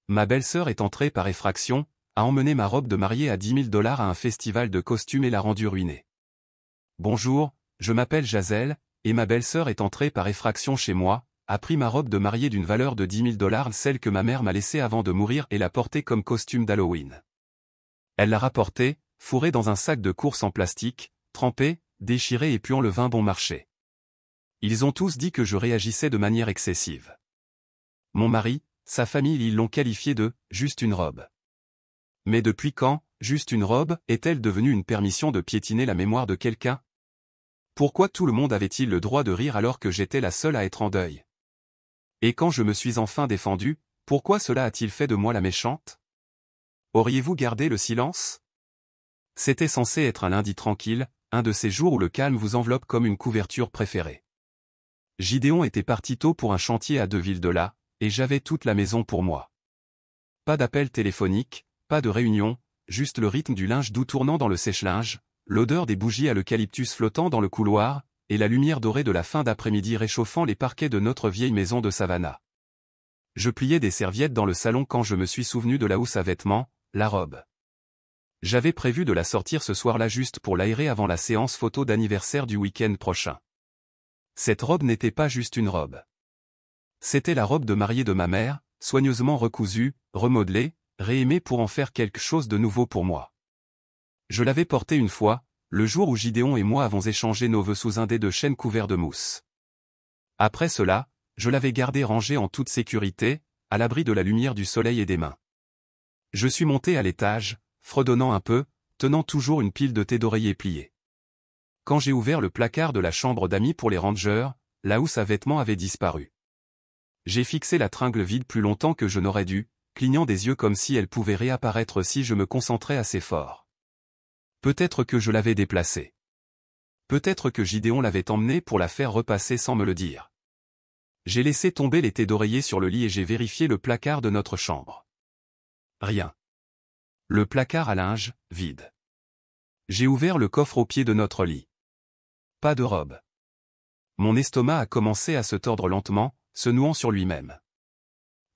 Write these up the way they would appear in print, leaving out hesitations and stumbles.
Ma belle-sœur est entrée par effraction, a emmené ma robe de mariée à 10 000 $ à un festival de costumes et l'a rendue ruinée. Bonjour, je m'appelle Jazel, et ma belle-sœur est entrée par effraction chez moi, a pris ma robe de mariée d'une valeur de 10 000 $, celle que ma mère m'a laissée avant de mourir et l'a portée comme costume d'Halloween. Elle l'a rapportée, fourrée dans un sac de course en plastique, trempé, déchiré et puant le vin bon marché. Ils ont tous dit que je réagissais de manière excessive. Mon mari, sa famille ils l'ont qualifié de « juste une robe ». Mais depuis quand, juste une robe, est-elle devenue une permission de piétiner la mémoire de quelqu'un? Pourquoi tout le monde avait-il le droit de rire alors que j'étais la seule à être en deuil? Et quand je me suis enfin défendue, pourquoi cela a-t-il fait de moi la méchante? Auriez-vous gardé le silence? C'était censé être un lundi tranquille, un de ces jours où le calme vous enveloppe comme une couverture préférée. Gideon était parti tôt pour un chantier à 2 villes de là, et j'avais toute la maison pour moi. Pas d'appel téléphonique, pas de réunion, juste le rythme du linge doux tournant dans le sèche-linge, l'odeur des bougies à l'eucalyptus flottant dans le couloir, et la lumière dorée de la fin d'après-midi réchauffant les parquets de notre vieille maison de Savannah. Je pliais des serviettes dans le salon quand je me suis souvenu de la housse à vêtements, la robe. J'avais prévu de la sortir ce soir-là juste pour l'aérer avant la séance photo d'anniversaire du week-end prochain. Cette robe n'était pas juste une robe. C'était la robe de mariée de ma mère, soigneusement recousue, remodelée, réaimée pour en faire quelque chose de nouveau pour moi. Je l'avais portée une fois, le jour où Gideon et moi avons échangé nos vœux sous un dé de chêne couvert de mousse. Après cela, je l'avais gardée rangée en toute sécurité, à l'abri de la lumière du soleil et des mains. Je suis monté à l'étage, fredonnant un peu, tenant toujours une pile de thé d'oreiller pliée. Quand j'ai ouvert le placard de la chambre d'amis pour les rangers, la housse à vêtements avait disparu. J'ai fixé la tringle vide plus longtemps que je n'aurais dû, clignant des yeux comme si elle pouvait réapparaître si je me concentrais assez fort. Peut-être que je l'avais déplacée. Peut-être que Gideon l'avait emmenée pour la faire repasser sans me le dire. J'ai laissé tomber les thés d'oreiller sur le lit et j'ai vérifié le placard de notre chambre. Rien. Le placard à linge, vide. J'ai ouvert le coffre au pied de notre lit. Pas de robe. Mon estomac a commencé à se tordre lentement, se nouant sur lui-même.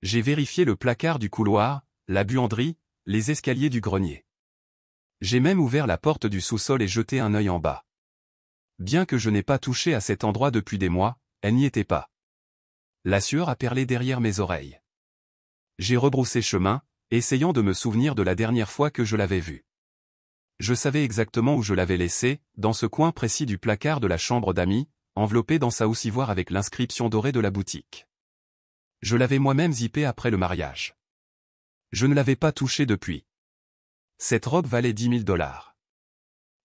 J'ai vérifié le placard du couloir, la buanderie, les escaliers du grenier. J'ai même ouvert la porte du sous-sol et jeté un œil en bas. Bien que je n'ai pas touché à cet endroit depuis des mois, elle n'y était pas. La sueur a perlé derrière mes oreilles. J'ai rebroussé chemin, essayant de me souvenir de la dernière fois que je l'avais vue. Je savais exactement où je l'avais laissée, dans ce coin précis du placard de la chambre d'amis, enveloppé dans sa housse ivoire avec l'inscription dorée de la boutique. Je l'avais moi-même zippée après le mariage. Je ne l'avais pas touchée depuis. Cette robe valait 10 000 $.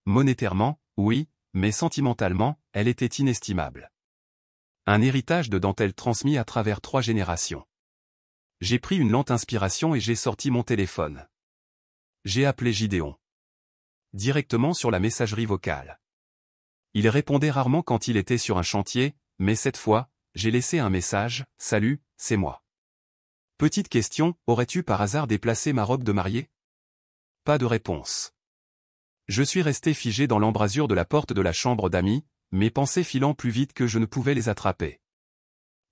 Monétairement, oui, mais sentimentalement, elle était inestimable. Un héritage de dentelle transmis à travers 3 générations. J'ai pris une lente inspiration et j'ai sorti mon téléphone. J'ai appelé Gideon. Directement sur la messagerie vocale. Il répondait rarement quand il était sur un chantier, mais cette fois, j'ai laissé un message, « Salut, c'est moi. Petite question, aurais-tu par hasard déplacé ma robe de mariée ?» Pas de réponse. Je suis resté figé dans l'embrasure de la porte de la chambre d'amis, mes pensées filant plus vite que je ne pouvais les attraper.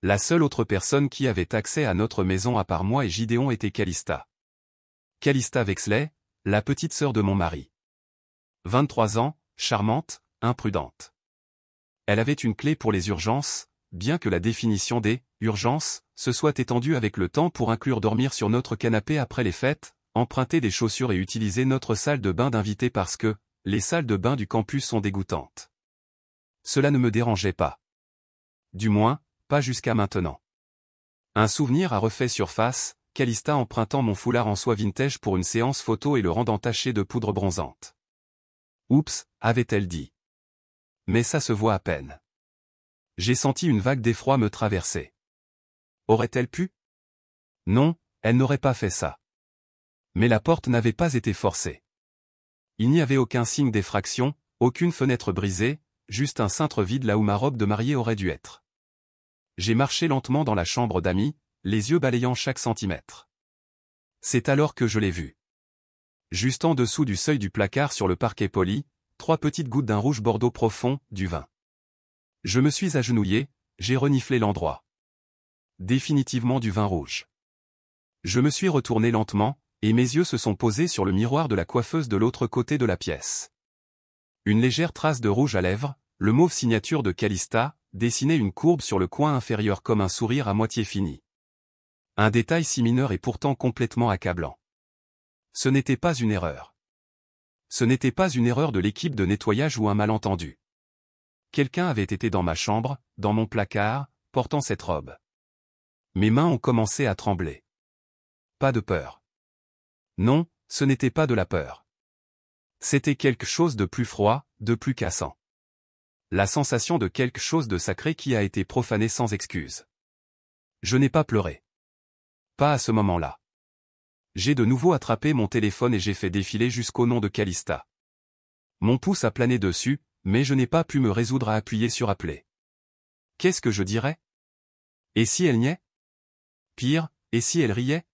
La seule autre personne qui avait accès à notre maison à part moi et Gideon était Calista. Calista Wexley, la petite sœur de mon mari. 23 ans, charmante, imprudente. Elle avait une clé pour les urgences, bien que la définition des « urgences » se soit étendue avec le temps pour inclure dormir sur notre canapé après les fêtes, emprunter des chaussures et utiliser notre salle de bain d'invités parce que les salles de bain du campus sont dégoûtantes. Cela ne me dérangeait pas. Du moins, pas jusqu'à maintenant. Un souvenir a refait surface, Calista empruntant mon foulard en soie vintage pour une séance photo et le rendant taché de poudre bronzante. Oups, avait-elle dit. Mais ça se voit à peine. J'ai senti une vague d'effroi me traverser. Aurait-elle pu? Non, elle n'aurait pas fait ça. Mais la porte n'avait pas été forcée. Il n'y avait aucun signe d'effraction, aucune fenêtre brisée, juste un cintre vide là où ma robe de mariée aurait dû être. J'ai marché lentement dans la chambre d'amis, les yeux balayant chaque centimètre. C'est alors que je l'ai vue. Juste en dessous du seuil du placard sur le parquet poli, 3 petites gouttes d'un rouge bordeaux profond, du vin. Je me suis agenouillé, j'ai reniflé l'endroit. Définitivement du vin rouge. Je me suis retourné lentement, et mes yeux se sont posés sur le miroir de la coiffeuse de l'autre côté de la pièce. Une légère trace de rouge à lèvres, le mauve signature de Calista, dessinait une courbe sur le coin inférieur comme un sourire à moitié fini. Un détail si mineur et pourtant complètement accablant. Ce n'était pas une erreur. Ce n'était pas une erreur de l'équipe de nettoyage ou un malentendu. Quelqu'un avait été dans ma chambre, dans mon placard, portant cette robe. Mes mains ont commencé à trembler. Pas de peur. Non, ce n'était pas de la peur. C'était quelque chose de plus froid, de plus cassant. La sensation de quelque chose de sacré qui a été profané sans excuse. Je n'ai pas pleuré. Pas à ce moment-là. J'ai de nouveau attrapé mon téléphone et j'ai fait défiler jusqu'au nom de Calista. Mon pouce a plané dessus, mais je n'ai pas pu me résoudre à appuyer sur appeler. Qu'est-ce que je dirais? Et si elle niait? Pire, et si elle riait?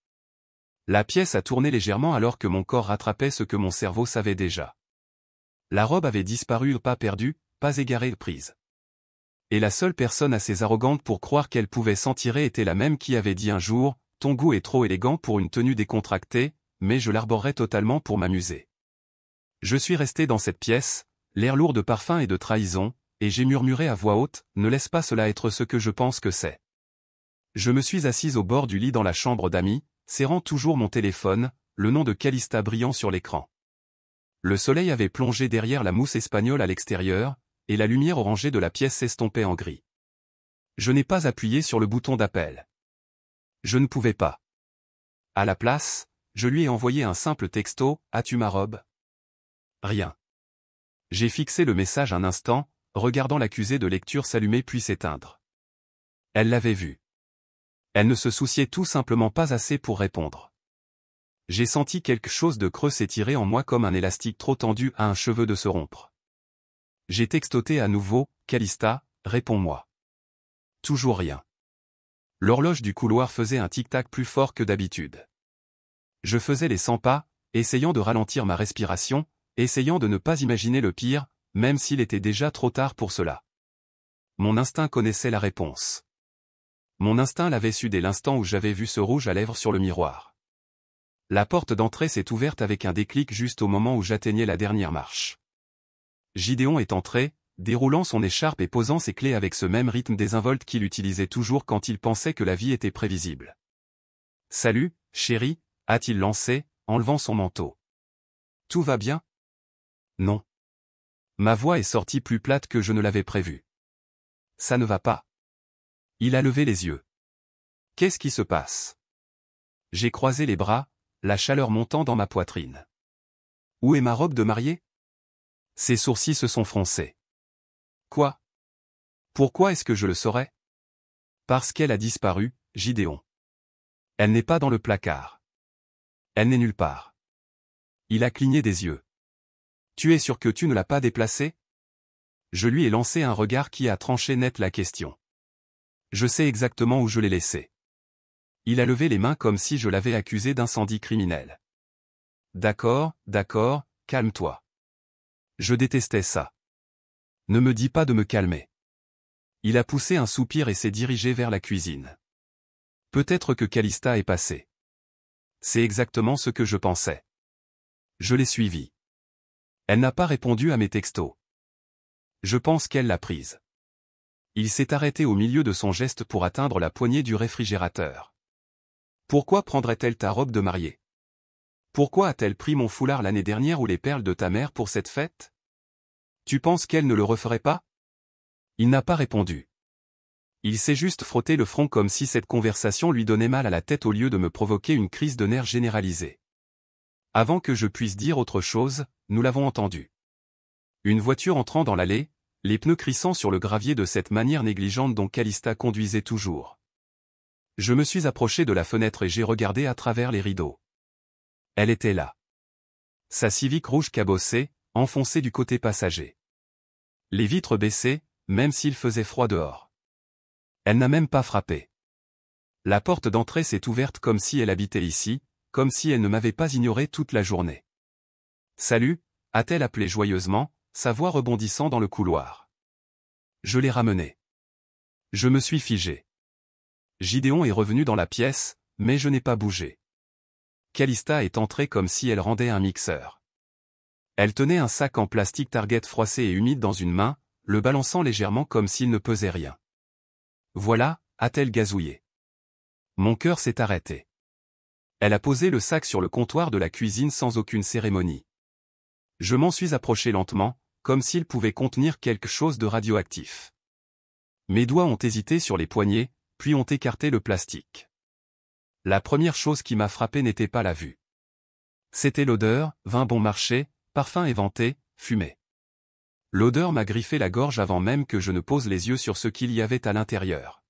La pièce a tourné légèrement alors que mon corps rattrapait ce que mon cerveau savait déjà. La robe avait disparu, pas perdue, pas égarée, prise. Et la seule personne assez arrogante pour croire qu'elle pouvait s'en tirer était la même qui avait dit un jour, « Ton goût est trop élégant pour une tenue décontractée, mais je l'arborerais totalement pour m'amuser. » Je suis resté dans cette pièce, l'air lourd de parfum et de trahison, et j'ai murmuré à voix haute, « Ne laisse pas cela être ce que je pense que c'est. » Je me suis assise au bord du lit dans la chambre d'amis, serrant toujours mon téléphone, le nom de Calista brillant sur l'écran. Le soleil avait plongé derrière la mousse espagnole à l'extérieur, et la lumière orangée de la pièce s'estompait en gris. Je n'ai pas appuyé sur le bouton d'appel. Je ne pouvais pas. À la place, je lui ai envoyé un simple texto, « As-tu ma robe ?» Rien. J'ai fixé le message un instant, regardant l'accusé de lecture s'allumer puis s'éteindre. Elle l'avait vu. Elle ne se souciait tout simplement pas assez pour répondre. J'ai senti quelque chose de creux s'étirer en moi comme un élastique trop tendu à un cheveu de se rompre. J'ai textoté à nouveau, « Calista, réponds-moi. » Toujours rien. L'horloge du couloir faisait un tic-tac plus fort que d'habitude. Je faisais les 100 pas, essayant de ralentir ma respiration, essayant de ne pas imaginer le pire, même s'il était déjà trop tard pour cela. Mon instinct connaissait la réponse. Mon instinct l'avait su dès l'instant où j'avais vu ce rouge à lèvres sur le miroir. La porte d'entrée s'est ouverte avec un déclic juste au moment où j'atteignais la dernière marche. Gideon est entré, déroulant son écharpe et posant ses clés avec ce même rythme désinvolte qu'il utilisait toujours quand il pensait que la vie était prévisible. « Salut, chérie » a-t-il lancé, enlevant son manteau. « Tout va bien ?» Non. Ma voix est sortie plus plate que je ne l'avais prévu. « Ça ne va pas. » Il a levé les yeux. « Qu'est-ce qui se passe ?» J'ai croisé les bras, la chaleur montant dans ma poitrine. « Où est ma robe de mariée ?» Ses sourcils se sont froncés. Quoi? Pourquoi est-ce que je le saurais? Parce qu'elle a disparu, Gideon. Elle n'est pas dans le placard. Elle n'est nulle part. Il a cligné des yeux. Tu es sûr que tu ne l'as pas déplacée? Je lui ai lancé un regard qui a tranché net la question. Je sais exactement où je l'ai laissée. Il a levé les mains comme si je l'avais accusé d'incendie criminel. D'accord, calme-toi. Je détestais ça. Ne me dis pas de me calmer. Il a poussé un soupir et s'est dirigé vers la cuisine. Peut-être que Calista est passée. C'est exactement ce que je pensais. Je l'ai suivie. Elle n'a pas répondu à mes textos. Je pense qu'elle l'a prise. Il s'est arrêté au milieu de son geste pour atteindre la poignée du réfrigérateur. Pourquoi prendrait-elle ta robe de mariée? Pourquoi a-t-elle pris mon foulard l'année dernière ou les perles de ta mère pour cette fête? Tu penses qu'elle ne le referait pas? Il n'a pas répondu. Il s'est juste frotté le front comme si cette conversation lui donnait mal à la tête au lieu de me provoquer une crise de nerfs généralisée. Avant que je puisse dire autre chose, nous l'avons entendu. Une voiture entrant dans l'allée, les pneus crissant sur le gravier de cette manière négligente dont Calista conduisait toujours. Je me suis approché de la fenêtre et j'ai regardé à travers les rideaux. Elle était là. Sa Civic rouge cabossée, enfoncée du côté passager. Les vitres baissées, même s'il faisait froid dehors. Elle n'a même pas frappé. La porte d'entrée s'est ouverte comme si elle habitait ici, comme si elle ne m'avait pas ignoré toute la journée. « Salut » a-t-elle appelé joyeusement, sa voix rebondissant dans le couloir. Je l'ai ramenée. Je me suis figé. Gideon est revenu dans la pièce, mais je n'ai pas bougé. Calista est entrée comme si elle rendait un mixeur. Elle tenait un sac en plastique Target froissé et humide dans une main, le balançant légèrement comme s'il ne pesait rien. Voilà, a-t-elle gazouillé. Mon cœur s'est arrêté. Elle a posé le sac sur le comptoir de la cuisine sans aucune cérémonie. Je m'en suis approché lentement, comme s'il pouvait contenir quelque chose de radioactif. Mes doigts ont hésité sur les poignets, puis ont écarté le plastique. La première chose qui m'a frappé n'était pas la vue. C'était l'odeur, vin bon marché, parfum éventé, fumée. L'odeur m'a griffé la gorge avant même que je ne pose les yeux sur ce qu'il y avait à l'intérieur.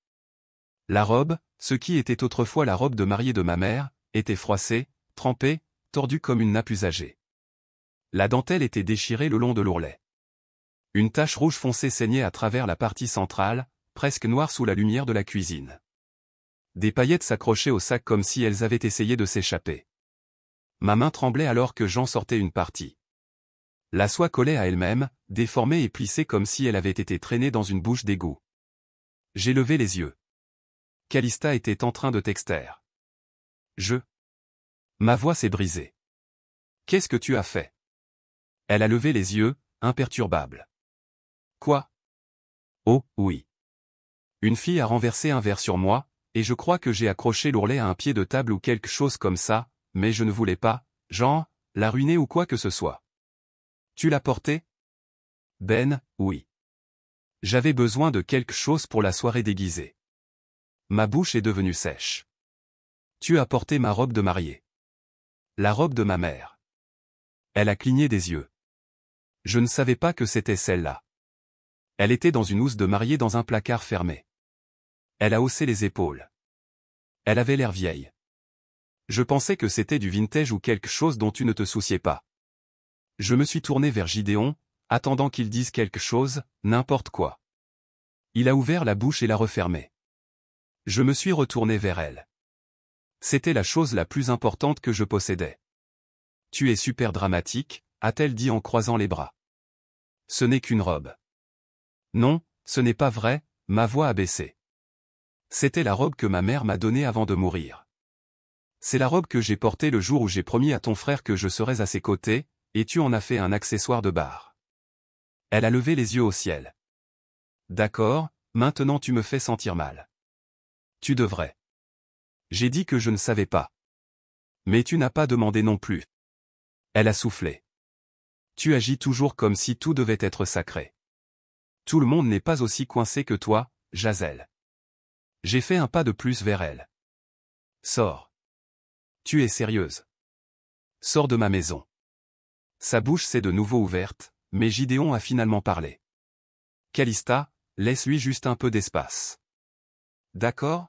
La robe, ce qui était autrefois la robe de mariée de ma mère, était froissée, trempée, tordue comme une nappe usagée. La dentelle était déchirée le long de l'ourlet. Une tache rouge foncée saignait à travers la partie centrale, presque noire sous la lumière de la cuisine. Des paillettes s'accrochaient au sac comme si elles avaient essayé de s'échapper. Ma main tremblait alors que j'en sortais une partie. La soie collait à elle-même, déformée et plissée comme si elle avait été traînée dans une bouche d'égout. J'ai levé les yeux. Calista était en train de t'extraire. Ma voix s'est brisée. Qu'est-ce que tu as fait? Elle a levé les yeux, imperturbable. Quoi? Oh, oui. Une fille a renversé un verre sur moi, et je crois que j'ai accroché l'ourlet à un pied de table ou quelque chose comme ça, mais je ne voulais pas, genre, la ruiner ou quoi que ce soit. Tu l'as porté? Ben, oui. J'avais besoin de quelque chose pour la soirée déguisée. Ma bouche est devenue sèche. Tu as porté ma robe de mariée. La robe de ma mère. Elle a cligné des yeux. Je ne savais pas que c'était celle-là. Elle était dans une housse de mariée dans un placard fermé. Elle a haussé les épaules. Elle avait l'air vieille. Je pensais que c'était du vintage ou quelque chose dont tu ne te souciais pas. Je me suis tourné vers Gideon, attendant qu'il dise quelque chose, n'importe quoi. Il a ouvert la bouche et l'a refermée. Je me suis retourné vers elle. C'était la chose la plus importante que je possédais. Tu es super dramatique, a-t-elle dit en croisant les bras. Ce n'est qu'une robe. Non, ce n'est pas vrai, ma voix a baissé. C'était la robe que ma mère m'a donnée avant de mourir. C'est la robe que j'ai portée le jour où j'ai promis à ton frère que je serais à ses côtés, et tu en as fait un accessoire de bar. Elle a levé les yeux au ciel. D'accord, maintenant tu me fais sentir mal. Tu devrais. J'ai dit que je ne savais pas. Mais tu n'as pas demandé non plus. Elle a soufflé. Tu agis toujours comme si tout devait être sacré. Tout le monde n'est pas aussi coincé que toi, Jazel. J'ai fait un pas de plus vers elle. Sors. Tu es sérieuse. Sors de ma maison. Sa bouche s'est de nouveau ouverte, mais Gideon a finalement parlé. Calista, laisse-lui juste un peu d'espace. D'accord?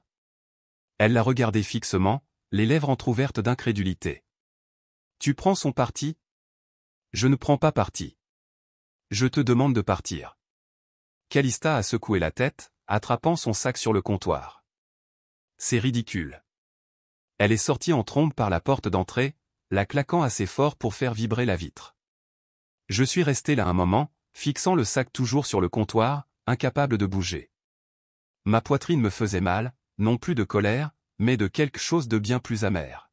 Elle l'a regardé fixement, les lèvres entr'ouvertes d'incrédulité. Tu prends son parti? Je ne prends pas parti. Je te demande de partir. Calista a secoué la tête, attrapant son sac sur le comptoir. C'est ridicule. Elle est sortie en trombe par la porte d'entrée, la claquant assez fort pour faire vibrer la vitre. Je suis resté là un moment, fixant le sac toujours sur le comptoir, incapable de bouger. Ma poitrine me faisait mal, non plus de colère, mais de quelque chose de bien plus amer.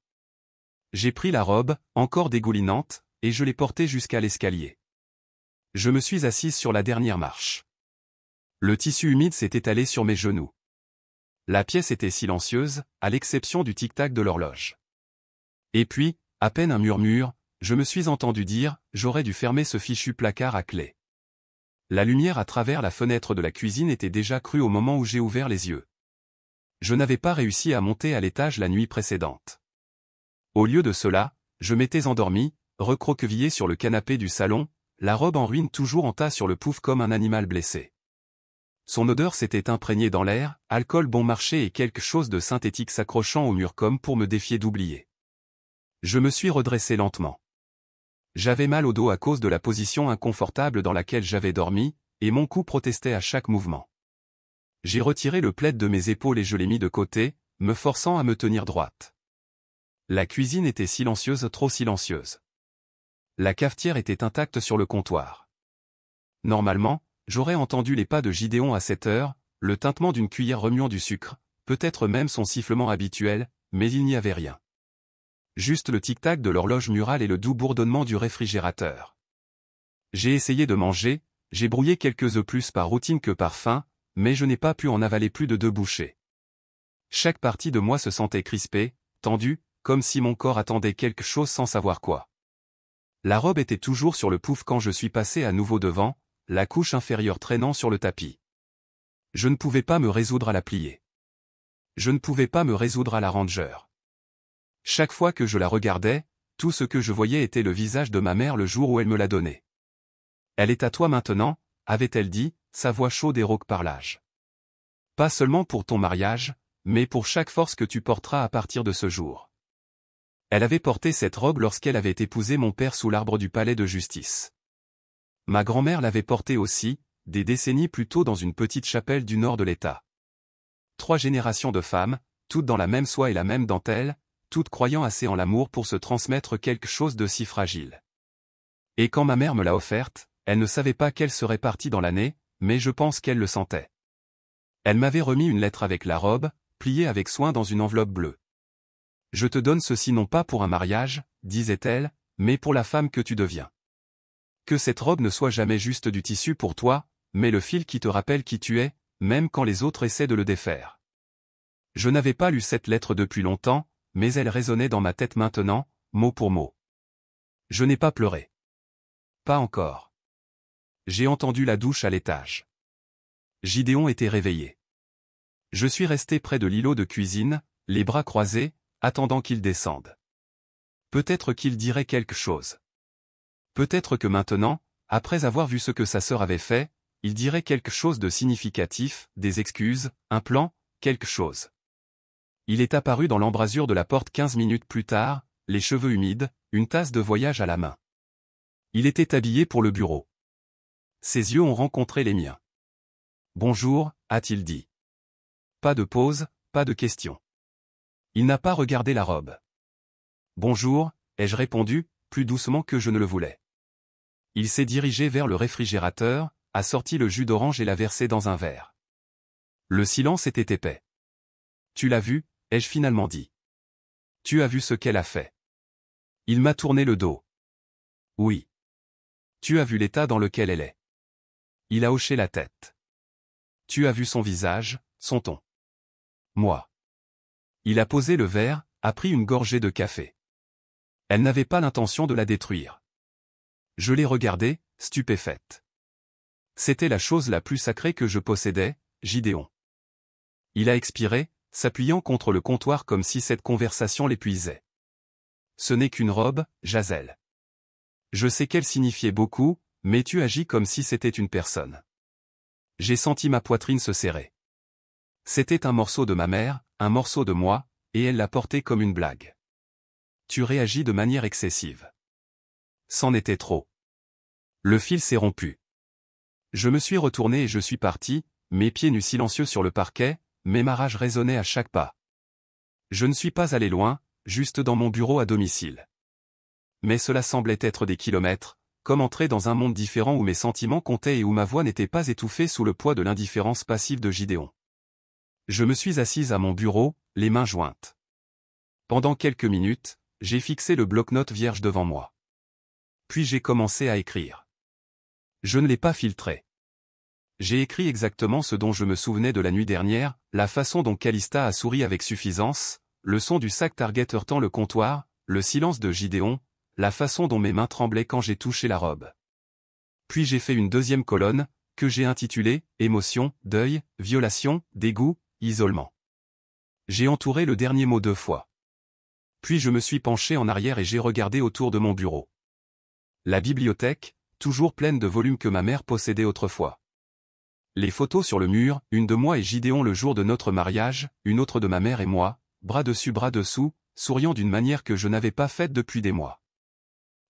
J'ai pris la robe, encore dégoulinante, et je l'ai portée jusqu'à l'escalier. Je me suis assise sur la dernière marche. Le tissu humide s'est étalé sur mes genoux. La pièce était silencieuse, à l'exception du tic-tac de l'horloge. Et puis, à peine un murmure, je me suis entendu dire, j'aurais dû fermer ce fichu placard à clé. La lumière à travers la fenêtre de la cuisine était déjà crue au moment où j'ai ouvert les yeux. Je n'avais pas réussi à monter à l'étage la nuit précédente. Au lieu de cela, je m'étais endormi, recroquevillé sur le canapé du salon, la robe en ruine toujours en tas sur le pouf comme un animal blessé. Son odeur s'était imprégnée dans l'air, alcool bon marché et quelque chose de synthétique s'accrochant au mur comme pour me défier d'oublier. Je me suis redressé lentement. J'avais mal au dos à cause de la position inconfortable dans laquelle j'avais dormi, et mon cou protestait à chaque mouvement. J'ai retiré le plaid de mes épaules et je l'ai mis de côté, me forçant à me tenir droite. La cuisine était silencieuse, trop silencieuse. La cafetière était intacte sur le comptoir. Normalement, j'aurais entendu les pas de Gideon à cette heure, le tintement d'une cuillère remuant du sucre, peut-être même son sifflement habituel, mais il n'y avait rien. Juste le tic-tac de l'horloge murale et le doux bourdonnement du réfrigérateur. J'ai essayé de manger, j'ai brouillé quelques œufs plus par routine que par faim, mais je n'ai pas pu en avaler plus de 2 bouchées. Chaque partie de moi se sentait crispée, tendue, comme si mon corps attendait quelque chose sans savoir quoi. La robe était toujours sur le pouf quand je suis passé à nouveau devant, la couche inférieure traînant sur le tapis. Je ne pouvais pas me résoudre à la plier. Je ne pouvais pas me résoudre à la ranger. Chaque fois que je la regardais, tout ce que je voyais était le visage de ma mère le jour où elle me l'a donnée. « Elle est à toi maintenant », avait-elle dit, sa voix chaude et rauque par l'âge. « Pas seulement pour ton mariage, mais pour chaque force que tu porteras à partir de ce jour. » Elle avait porté cette robe lorsqu'elle avait épousé mon père sous l'arbre du palais de justice. Ma grand-mère l'avait portée aussi, des décennies plus tôt dans une petite chapelle du nord de l'État. 3 générations de femmes, toutes dans la même soie et la même dentelle, toutes croyant assez en l'amour pour se transmettre quelque chose de si fragile. Et quand ma mère me l'a offerte, elle ne savait pas qu'elle serait partie dans l'année, mais je pense qu'elle le sentait. Elle m'avait remis une lettre avec la robe, pliée avec soin dans une enveloppe bleue. « Je te donne ceci non pas pour un mariage, disait-elle, mais pour la femme que tu deviens. Que cette robe ne soit jamais juste du tissu pour toi, mais le fil qui te rappelle qui tu es, même quand les autres essaient de le défaire. » Je n'avais pas lu cette lettre depuis longtemps, mais elle résonnait dans ma tête maintenant, mot pour mot. Je n'ai pas pleuré. Pas encore. J'ai entendu la douche à l'étage. Gideon était réveillé. Je suis resté près de l'îlot de cuisine, les bras croisés, attendant qu'il descende. Peut-être qu'il dirait quelque chose. Peut-être que maintenant, après avoir vu ce que sa sœur avait fait, il dirait quelque chose de significatif, des excuses, un plan, quelque chose. Il est apparu dans l'embrasure de la porte 15 minutes plus tard, les cheveux humides, une tasse de voyage à la main. Il était habillé pour le bureau. Ses yeux ont rencontré les miens. « Bonjour », a-t-il dit. Pas de pause, pas de question. Il n'a pas regardé la robe. « Bonjour », ai-je répondu, plus doucement que je ne le voulais. Il s'est dirigé vers le réfrigérateur, a sorti le jus d'orange et l'a versé dans un verre. Le silence était épais. « Tu l'as vu », ai-je finalement dit. « Tu as vu ce qu'elle a fait. » Il m'a tourné le dos. « Oui. » « Tu as vu l'état dans lequel elle est. » Il a hoché la tête. « Tu as vu son visage, son ton. » Moi. Il a posé le verre, a pris une gorgée de café. Elle n'avait pas l'intention de la détruire. Je l'ai regardée, stupéfaite. C'était la chose la plus sacrée que je possédais, Gideon. Il a expiré, s'appuyant contre le comptoir comme si cette conversation l'épuisait. Ce n'est qu'une robe, Jazelle. Je sais qu'elle signifiait beaucoup, mais tu agis comme si c'était une personne. J'ai senti ma poitrine se serrer. C'était un morceau de ma mère, un morceau de moi, et elle l'a porté comme une blague. Tu réagis de manière excessive. C'en était trop. Le fil s'est rompu. Je me suis retourné et je suis parti, mes pieds nus silencieux sur le parquet, mais ma rage résonnait à chaque pas. Je ne suis pas allé loin, juste dans mon bureau à domicile. Mais cela semblait être des kilomètres, comme entrer dans un monde différent où mes sentiments comptaient et où ma voix n'était pas étouffée sous le poids de l'indifférence passive de Gideon. Je me suis assise à mon bureau, les mains jointes. Pendant quelques minutes, j'ai fixé le bloc-notes vierge devant moi. Puis j'ai commencé à écrire. Je ne l'ai pas filtré. J'ai écrit exactement ce dont je me souvenais de la nuit dernière, la façon dont Calista a souri avec suffisance, le son du sac Target heurtant le comptoir, le silence de Gideon, la façon dont mes mains tremblaient quand j'ai touché la robe. Puis j'ai fait une deuxième colonne, que j'ai intitulée « Émotion, deuil, violation, dégoût, isolement ». J'ai entouré le dernier mot 2 fois. Puis je me suis penché en arrière et j'ai regardé autour de mon bureau. La bibliothèque, toujours pleine de volumes que ma mère possédait autrefois. Les photos sur le mur, une de moi et Gideon le jour de notre mariage, une autre de ma mère et moi, bras dessus bras dessous, souriant d'une manière que je n'avais pas faite depuis des mois.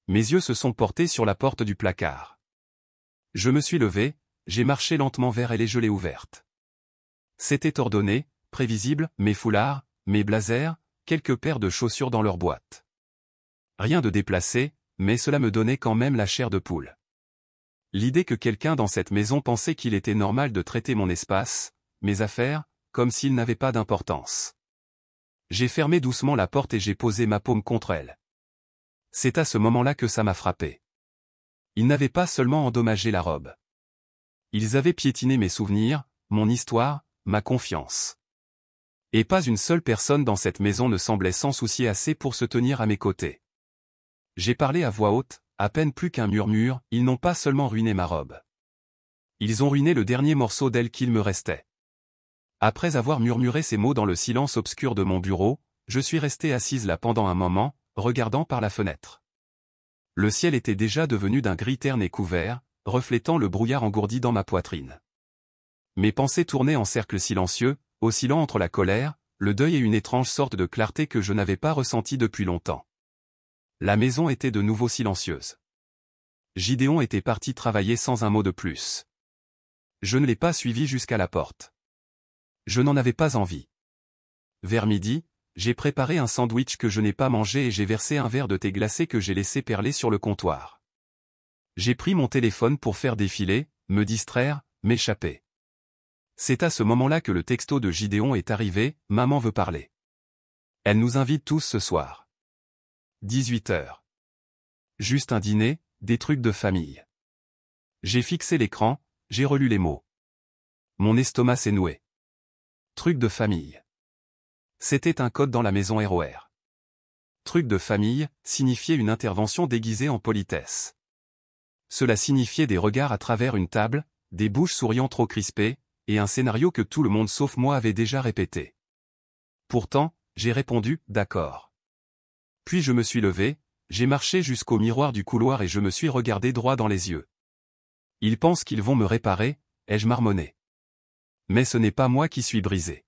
Mes yeux se sont portés sur la porte du placard. Je me suis levé, j'ai marché lentement vers elle et je l'ai ouverte. C'était ordonné, prévisible, mes foulards, mes blazers, quelques paires de chaussures dans leur boîte. Rien de déplacé, mais cela me donnait quand même la chair de poule. L'idée que quelqu'un dans cette maison pensait qu'il était normal de traiter mon espace, mes affaires, comme s'ils n'avaient pas d'importance. J'ai fermé doucement la porte et j'ai posé ma paume contre elle. C'est à ce moment-là que ça m'a frappé. Ils n'avaient pas seulement endommagé la robe. Ils avaient piétiné mes souvenirs, mon histoire, ma confiance. Et pas une seule personne dans cette maison ne semblait s'en soucier assez pour se tenir à mes côtés. J'ai parlé à voix haute, à peine plus qu'un murmure, ils n'ont pas seulement ruiné ma robe. Ils ont ruiné le dernier morceau d'elle qu'il me restait. Après avoir murmuré ces mots dans le silence obscur de mon bureau, je suis restée assise là pendant un moment, regardant par la fenêtre. Le ciel était déjà devenu d'un gris terne et couvert, reflétant le brouillard engourdi dans ma poitrine. Mes pensées tournaient en cercle silencieux, oscillant entre la colère, le deuil et une étrange sorte de clarté que je n'avais pas ressentie depuis longtemps. La maison était de nouveau silencieuse. Gideon était parti travailler sans un mot de plus. Je ne l'ai pas suivi jusqu'à la porte. Je n'en avais pas envie. Vers midi, j'ai préparé un sandwich que je n'ai pas mangé et j'ai versé un verre de thé glacé que j'ai laissé perler sur le comptoir. J'ai pris mon téléphone pour faire défiler, me distraire, m'échapper. C'est à ce moment-là que le texto de Gideon est arrivé, « Maman veut parler. Elle nous invite tous ce soir. 18h. Juste un dîner, des trucs de famille. » J'ai fixé l'écran, j'ai relu les mots. Mon estomac s'est noué. Truc de famille. C'était un code dans la maison ROR. Truc de famille signifiait une intervention déguisée en politesse. Cela signifiait des regards à travers une table, des bouches souriant trop crispées, et un scénario que tout le monde sauf moi avait déjà répété. Pourtant, j'ai répondu « d'accord ». Puis je me suis levé, j'ai marché jusqu'au miroir du couloir et je me suis regardé droit dans les yeux. Ils pensent qu'ils vont me réparer, ai-je marmonné. Mais ce n'est pas moi qui suis brisé.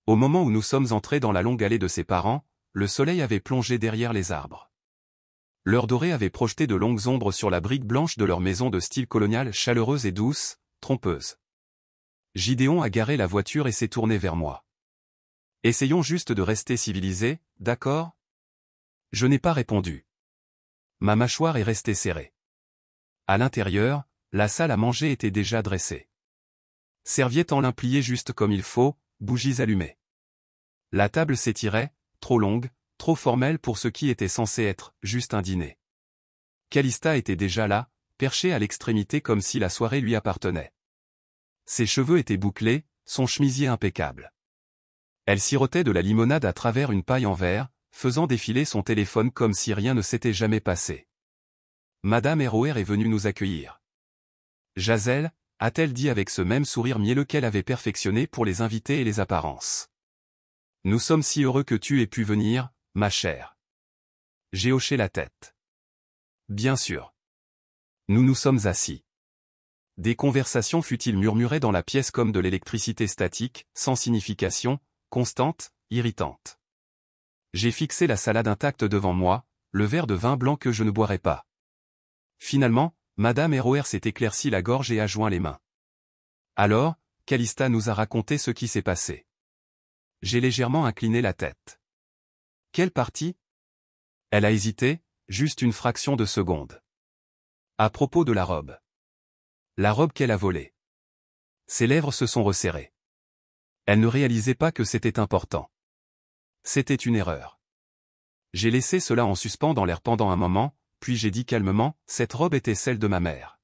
Au moment où nous sommes entrés dans la longue allée de ses parents, le soleil avait plongé derrière les arbres. L'heure dorée avait projeté de longues ombres sur la brique blanche de leur maison de style colonial chaleureuse et douce, trompeuse. Gideon a garé la voiture et s'est tourné vers moi. « Essayons juste de rester civilisés, d'accord ?» Je n'ai pas répondu. Ma mâchoire est restée serrée. À l'intérieur, la salle à manger était déjà dressée. Serviettes en lin pliées juste comme il faut, bougies allumées. La table s'étirait, trop longue, trop formelle pour ce qui était censé être juste un dîner. Calista était déjà là, perchée à l'extrémité comme si la soirée lui appartenait. Ses cheveux étaient bouclés, son chemisier impeccable. Elle sirotait de la limonade à travers une paille en verre, faisant défiler son téléphone comme si rien ne s'était jamais passé. Madame ROR est venue nous accueillir. Jazel, a-t-elle dit avec ce même sourire mielleux qu'elle avait perfectionné pour les invités et les apparences. Nous sommes si heureux que tu aies pu venir, ma chère. J'ai hoché la tête. Bien sûr. Nous nous sommes assis. Des conversations futiles murmuraient dans la pièce comme de l'électricité statique, sans signification, constante, irritante. J'ai fixé la salade intacte devant moi, le verre de vin blanc que je ne boirais pas. Finalement, Madame ROR s'est éclaircie la gorge et a joint les mains. Alors, Calista nous a raconté ce qui s'est passé. J'ai légèrement incliné la tête. Quelle partie ? Elle a hésité, juste une fraction de seconde. À propos de la robe. La robe qu'elle a volée. Ses lèvres se sont resserrées. Elle ne réalisait pas que c'était important. C'était une erreur. J'ai laissé cela en suspens dans l'air pendant un moment, puis j'ai dit calmement, cette robe était celle de ma mère.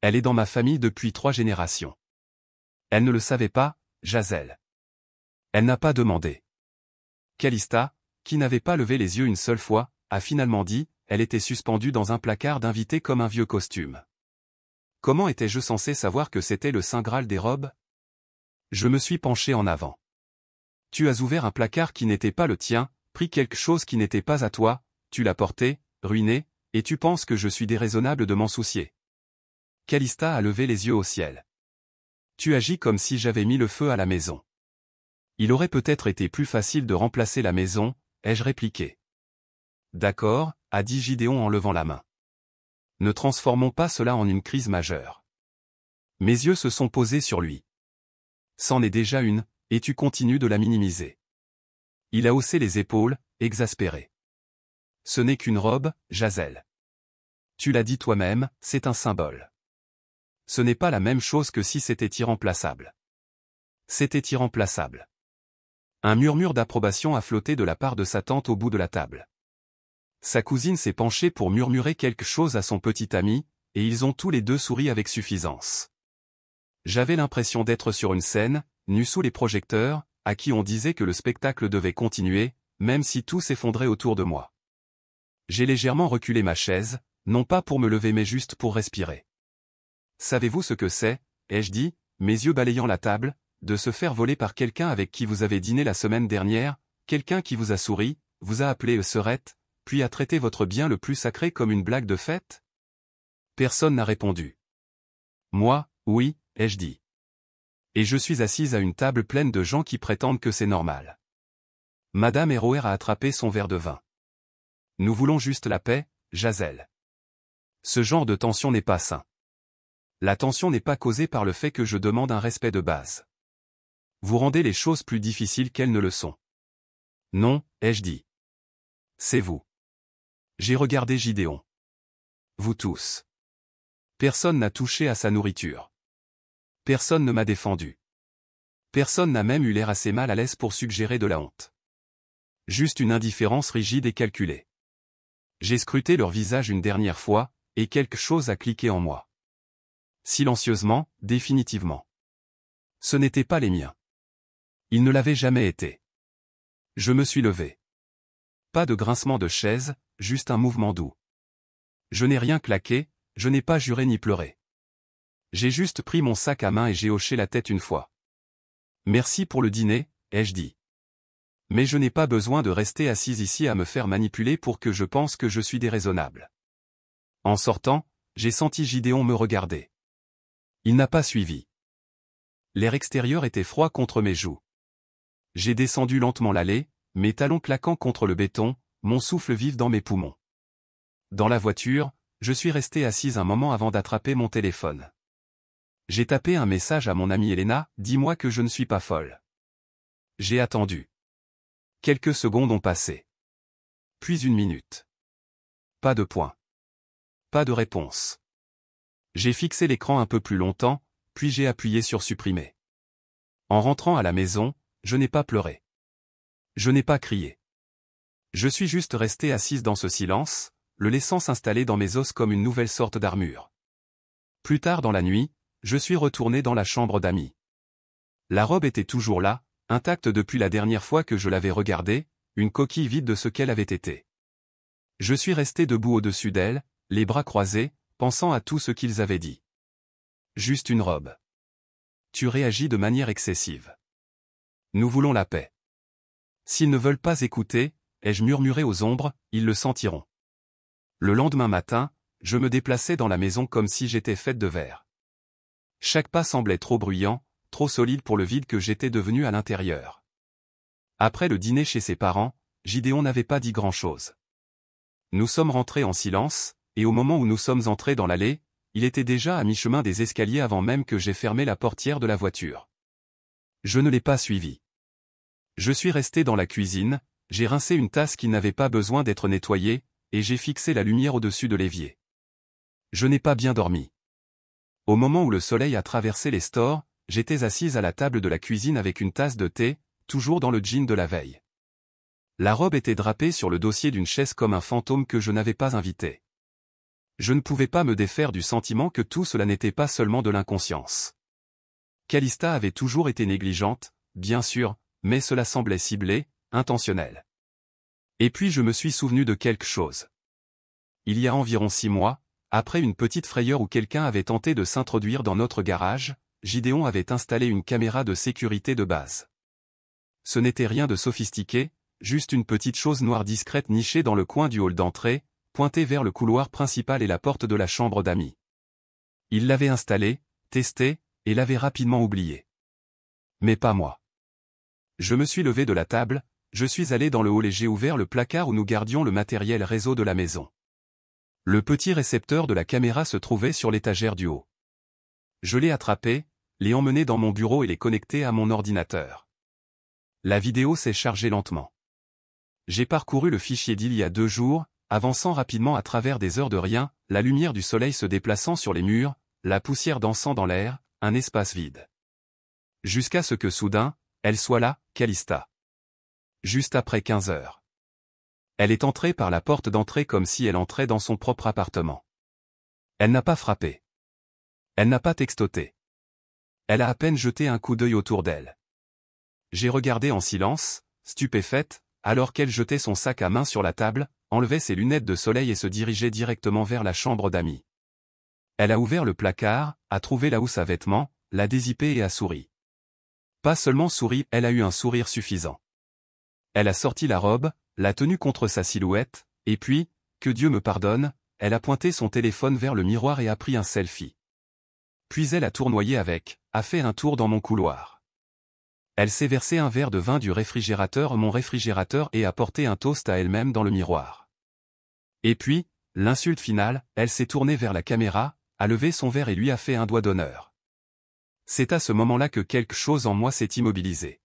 Elle est dans ma famille depuis 3 générations. Elle ne le savait pas, Jazel. Elle n'a pas demandé. Calista, qui n'avait pas levé les yeux une seule fois, a finalement dit, elle était suspendue dans un placard d'invité comme un vieux costume. Comment étais-je censé savoir que c'était le saint Graal des robes ? Je me suis penché en avant. Tu as ouvert un placard qui n'était pas le tien, pris quelque chose qui n'était pas à toi, tu l'as porté, ruiné, et tu penses que je suis déraisonnable de m'en soucier. Calista a levé les yeux au ciel. Tu agis comme si j'avais mis le feu à la maison. Il aurait peut-être été plus facile de remplacer la maison, ai-je répliqué. D'accord, a dit Gideon en levant la main. Ne transformons pas cela en une crise majeure. Mes yeux se sont posés sur lui. C'en est déjà une, et tu continues de la minimiser. Il a haussé les épaules, exaspéré. Ce n'est qu'une robe, Jazel. Tu l'as dit toi-même, c'est un symbole. Ce n'est pas la même chose que si c'était irremplaçable. C'était irremplaçable. Un murmure d'approbation a flotté de la part de sa tante au bout de la table. Sa cousine s'est penchée pour murmurer quelque chose à son petit ami, et ils ont tous les deux souri avec suffisance. J'avais l'impression d'être sur une scène, nu sous les projecteurs, à qui on disait que le spectacle devait continuer, même si tout s'effondrait autour de moi. J'ai légèrement reculé ma chaise, non pas pour me lever mais juste pour respirer. Savez-vous ce que c'est, ai-je dit, mes yeux balayant la table, de se faire voler par quelqu'un avec qui vous avez dîné la semaine dernière, quelqu'un qui vous a souri, vous a appelé serette, puis a traité votre bien le plus sacré comme une blague de fête? Personne n'a répondu. Moi, oui, ai-je dit. Et je suis assise à une table pleine de gens qui prétendent que c'est normal. Madame Héroer a attrapé son verre de vin. Nous voulons juste la paix, Gisèle. Ce genre de tension n'est pas sain. La tension n'est pas causée par le fait que je demande un respect de base. Vous rendez les choses plus difficiles qu'elles ne le sont. Non, ai-je dit. C'est vous. J'ai regardé Gideon. Vous tous. Personne n'a touché à sa nourriture. Personne ne m'a défendu. Personne n'a même eu l'air assez mal à l'aise pour suggérer de la honte. Juste une indifférence rigide et calculée. J'ai scruté leur visage une dernière fois, et quelque chose a cliqué en moi. Silencieusement, définitivement. Ce n'étaient pas les miens. Ils ne l'avaient jamais été. Je me suis levé. Pas de grincement de chaise, juste un mouvement doux. Je n'ai rien claqué, je n'ai pas juré ni pleuré. J'ai juste pris mon sac à main et j'ai hoché la tête une fois. Merci pour le dîner, ai-je dit. Mais je n'ai pas besoin de rester assise ici à me faire manipuler pour que je pense que je suis déraisonnable. En sortant, j'ai senti Gideon me regarder. Il n'a pas suivi. L'air extérieur était froid contre mes joues. J'ai descendu lentement l'allée, mes talons claquant contre le béton, mon souffle vif dans mes poumons. Dans la voiture, je suis resté assise un moment avant d'attraper mon téléphone. J'ai tapé un message à mon amie Elena, dis-moi que je ne suis pas folle. J'ai attendu. Quelques secondes ont passé. Puis une minute. Pas de point. Pas de réponse. J'ai fixé l'écran un peu plus longtemps, puis j'ai appuyé sur supprimer. En rentrant à la maison, je n'ai pas pleuré. Je n'ai pas crié. Je suis juste resté assise dans ce silence, le laissant s'installer dans mes os comme une nouvelle sorte d'armure. Plus tard dans la nuit, je suis retourné dans la chambre d'amis. La robe était toujours là, intacte depuis la dernière fois que je l'avais regardée, une coquille vide de ce qu'elle avait été. Je suis resté debout au-dessus d'elle, les bras croisés, pensant à tout ce qu'ils avaient dit. Juste une robe. Tu réagis de manière excessive. Nous voulons la paix. S'ils ne veulent pas écouter, ai-je murmuré aux ombres, ils le sentiront. Le lendemain matin, je me déplaçais dans la maison comme si j'étais faite de verre. Chaque pas semblait trop bruyant, trop solide pour le vide que j'étais devenu à l'intérieur. Après le dîner chez ses parents, Gideon n'avait pas dit grand-chose. Nous sommes rentrés en silence, et au moment où nous sommes entrés dans l'allée, il était déjà à mi-chemin des escaliers avant même que j'aie fermé la portière de la voiture. Je ne l'ai pas suivi. Je suis resté dans la cuisine, j'ai rincé une tasse qui n'avait pas besoin d'être nettoyée, et j'ai fixé la lumière au-dessus de l'évier. Je n'ai pas bien dormi. Au moment où le soleil a traversé les stores, j'étais assise à la table de la cuisine avec une tasse de thé, toujours dans le jean de la veille. La robe était drapée sur le dossier d'une chaise comme un fantôme que je n'avais pas invité. Je ne pouvais pas me défaire du sentiment que tout cela n'était pas seulement de l'inconscience. Calista avait toujours été négligente, bien sûr, mais cela semblait ciblé, intentionnel. Et puis je me suis souvenu de quelque chose. Il y a environ 6 mois, après une petite frayeur où quelqu'un avait tenté de s'introduire dans notre garage, Gideon avait installé une caméra de sécurité de base. Ce n'était rien de sophistiqué, juste une petite chose noire discrète nichée dans le coin du hall d'entrée, pointée vers le couloir principal et la porte de la chambre d'amis. Il l'avait installée, testée, et l'avait rapidement oubliée. Mais pas moi. Je me suis levé de la table, je suis allé dans le hall et j'ai ouvert le placard où nous gardions le matériel réseau de la maison. Le petit récepteur de la caméra se trouvait sur l'étagère du haut. Je l'ai attrapé, l'ai emmené dans mon bureau et l'ai connecté à mon ordinateur. La vidéo s'est chargée lentement. J'ai parcouru le fichier d'il y a 2 jours, avançant rapidement à travers des heures de rien, la lumière du soleil se déplaçant sur les murs, la poussière dansant dans l'air, un espace vide. Jusqu'à ce que soudain, elle soit là, Calista. Juste après 15 heures. Elle est entrée par la porte d'entrée comme si elle entrait dans son propre appartement. Elle n'a pas frappé. Elle n'a pas textoté. Elle a à peine jeté un coup d'œil autour d'elle. J'ai regardé en silence, stupéfaite, alors qu'elle jetait son sac à main sur la table, enlevait ses lunettes de soleil et se dirigeait directement vers la chambre d'amis. Elle a ouvert le placard, a trouvé la housse à vêtements, l'a dézippée et a souri. Pas seulement souri, elle a eu un sourire suffisant. Elle a sorti la robe, l'a tenue contre sa silhouette, et puis, que Dieu me pardonne, elle a pointé son téléphone vers le miroir et a pris un selfie. Puis elle a tournoyé avec, a fait un tour dans mon couloir. Elle s'est versé un verre de vin du réfrigérateur, mon réfrigérateur, et a porté un toast à elle-même dans le miroir. Et puis, l'insulte finale, elle s'est tournée vers la caméra, a levé son verre et lui a fait un doigt d'honneur. C'est à ce moment-là que quelque chose en moi s'est immobilisé.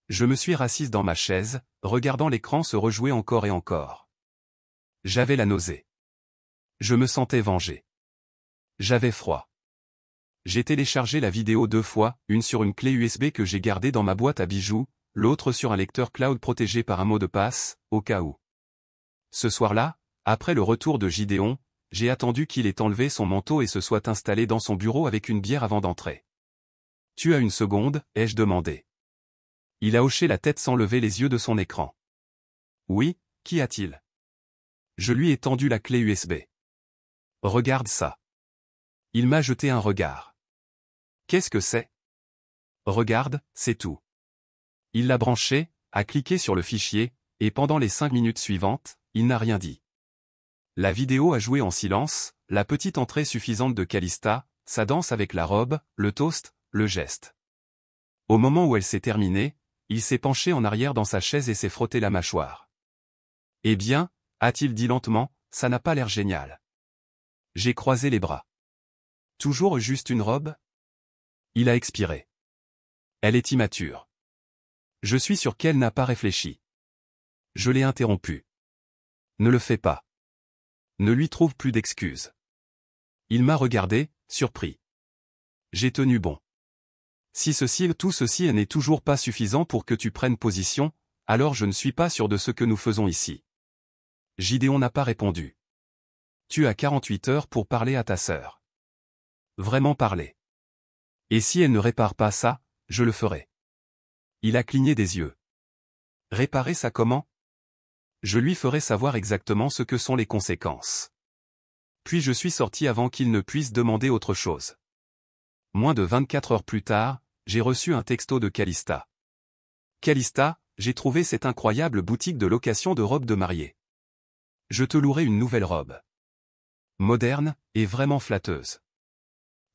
Je me suis rassise dans ma chaise, regardant l'écran se rejouer encore et encore. J'avais la nausée. Je me sentais vengé. J'avais froid. J'ai téléchargé la vidéo 2 fois, une sur une clé USB que j'ai gardée dans ma boîte à bijoux, l'autre sur un lecteur cloud protégé par un mot de passe, au cas où. Ce soir-là, après le retour de Gideon, j'ai attendu qu'il ait enlevé son manteau et se soit installé dans son bureau avec une bière avant d'entrer. « Tu as une seconde ?» ai-je demandé. Il a hoché la tête sans lever les yeux de son écran. « Oui, qu'y a-t-il » Je lui ai tendu la clé USB. « Regarde ça. » Il m'a jeté un regard. « Qu'est-ce que c'est ?»« Regarde, c'est tout. » Il l'a branché, a cliqué sur le fichier, et pendant les 5 minutes suivantes, il n'a rien dit. La vidéo a joué en silence, la petite entrée suffisante de Calista, sa danse avec la robe, le toast, le geste. Au moment où elle s'est terminée, il s'est penché en arrière dans sa chaise et s'est frotté la mâchoire. « Eh bien, » a-t-il dit lentement, « ça n'a pas l'air génial. » J'ai croisé les bras. « Toujours juste une robe ?» Il a expiré. « Elle est immature. » Je suis sûr qu'elle n'a pas réfléchi. Je l'ai interrompu. « Ne le fais pas. Ne lui trouve plus d'excuses. » Il m'a regardé, surpris. J'ai tenu bon. Si tout ceci n'est toujours pas suffisant pour que tu prennes position, alors je ne suis pas sûr de ce que nous faisons ici. Gideon n'a pas répondu. Tu as 48 heures pour parler à ta sœur. Vraiment parler. Et si elle ne répare pas ça, je le ferai. Il a cligné des yeux. Réparer ça comment? Je lui ferai savoir exactement ce que sont les conséquences. Puis je suis sorti avant qu'il ne puisse demander autre chose. Moins de 24 heures plus tard, j'ai reçu un texto de Calista. Calista, j'ai trouvé cette incroyable boutique de location de robes de mariée. Je te louerai une nouvelle robe. Moderne, et vraiment flatteuse.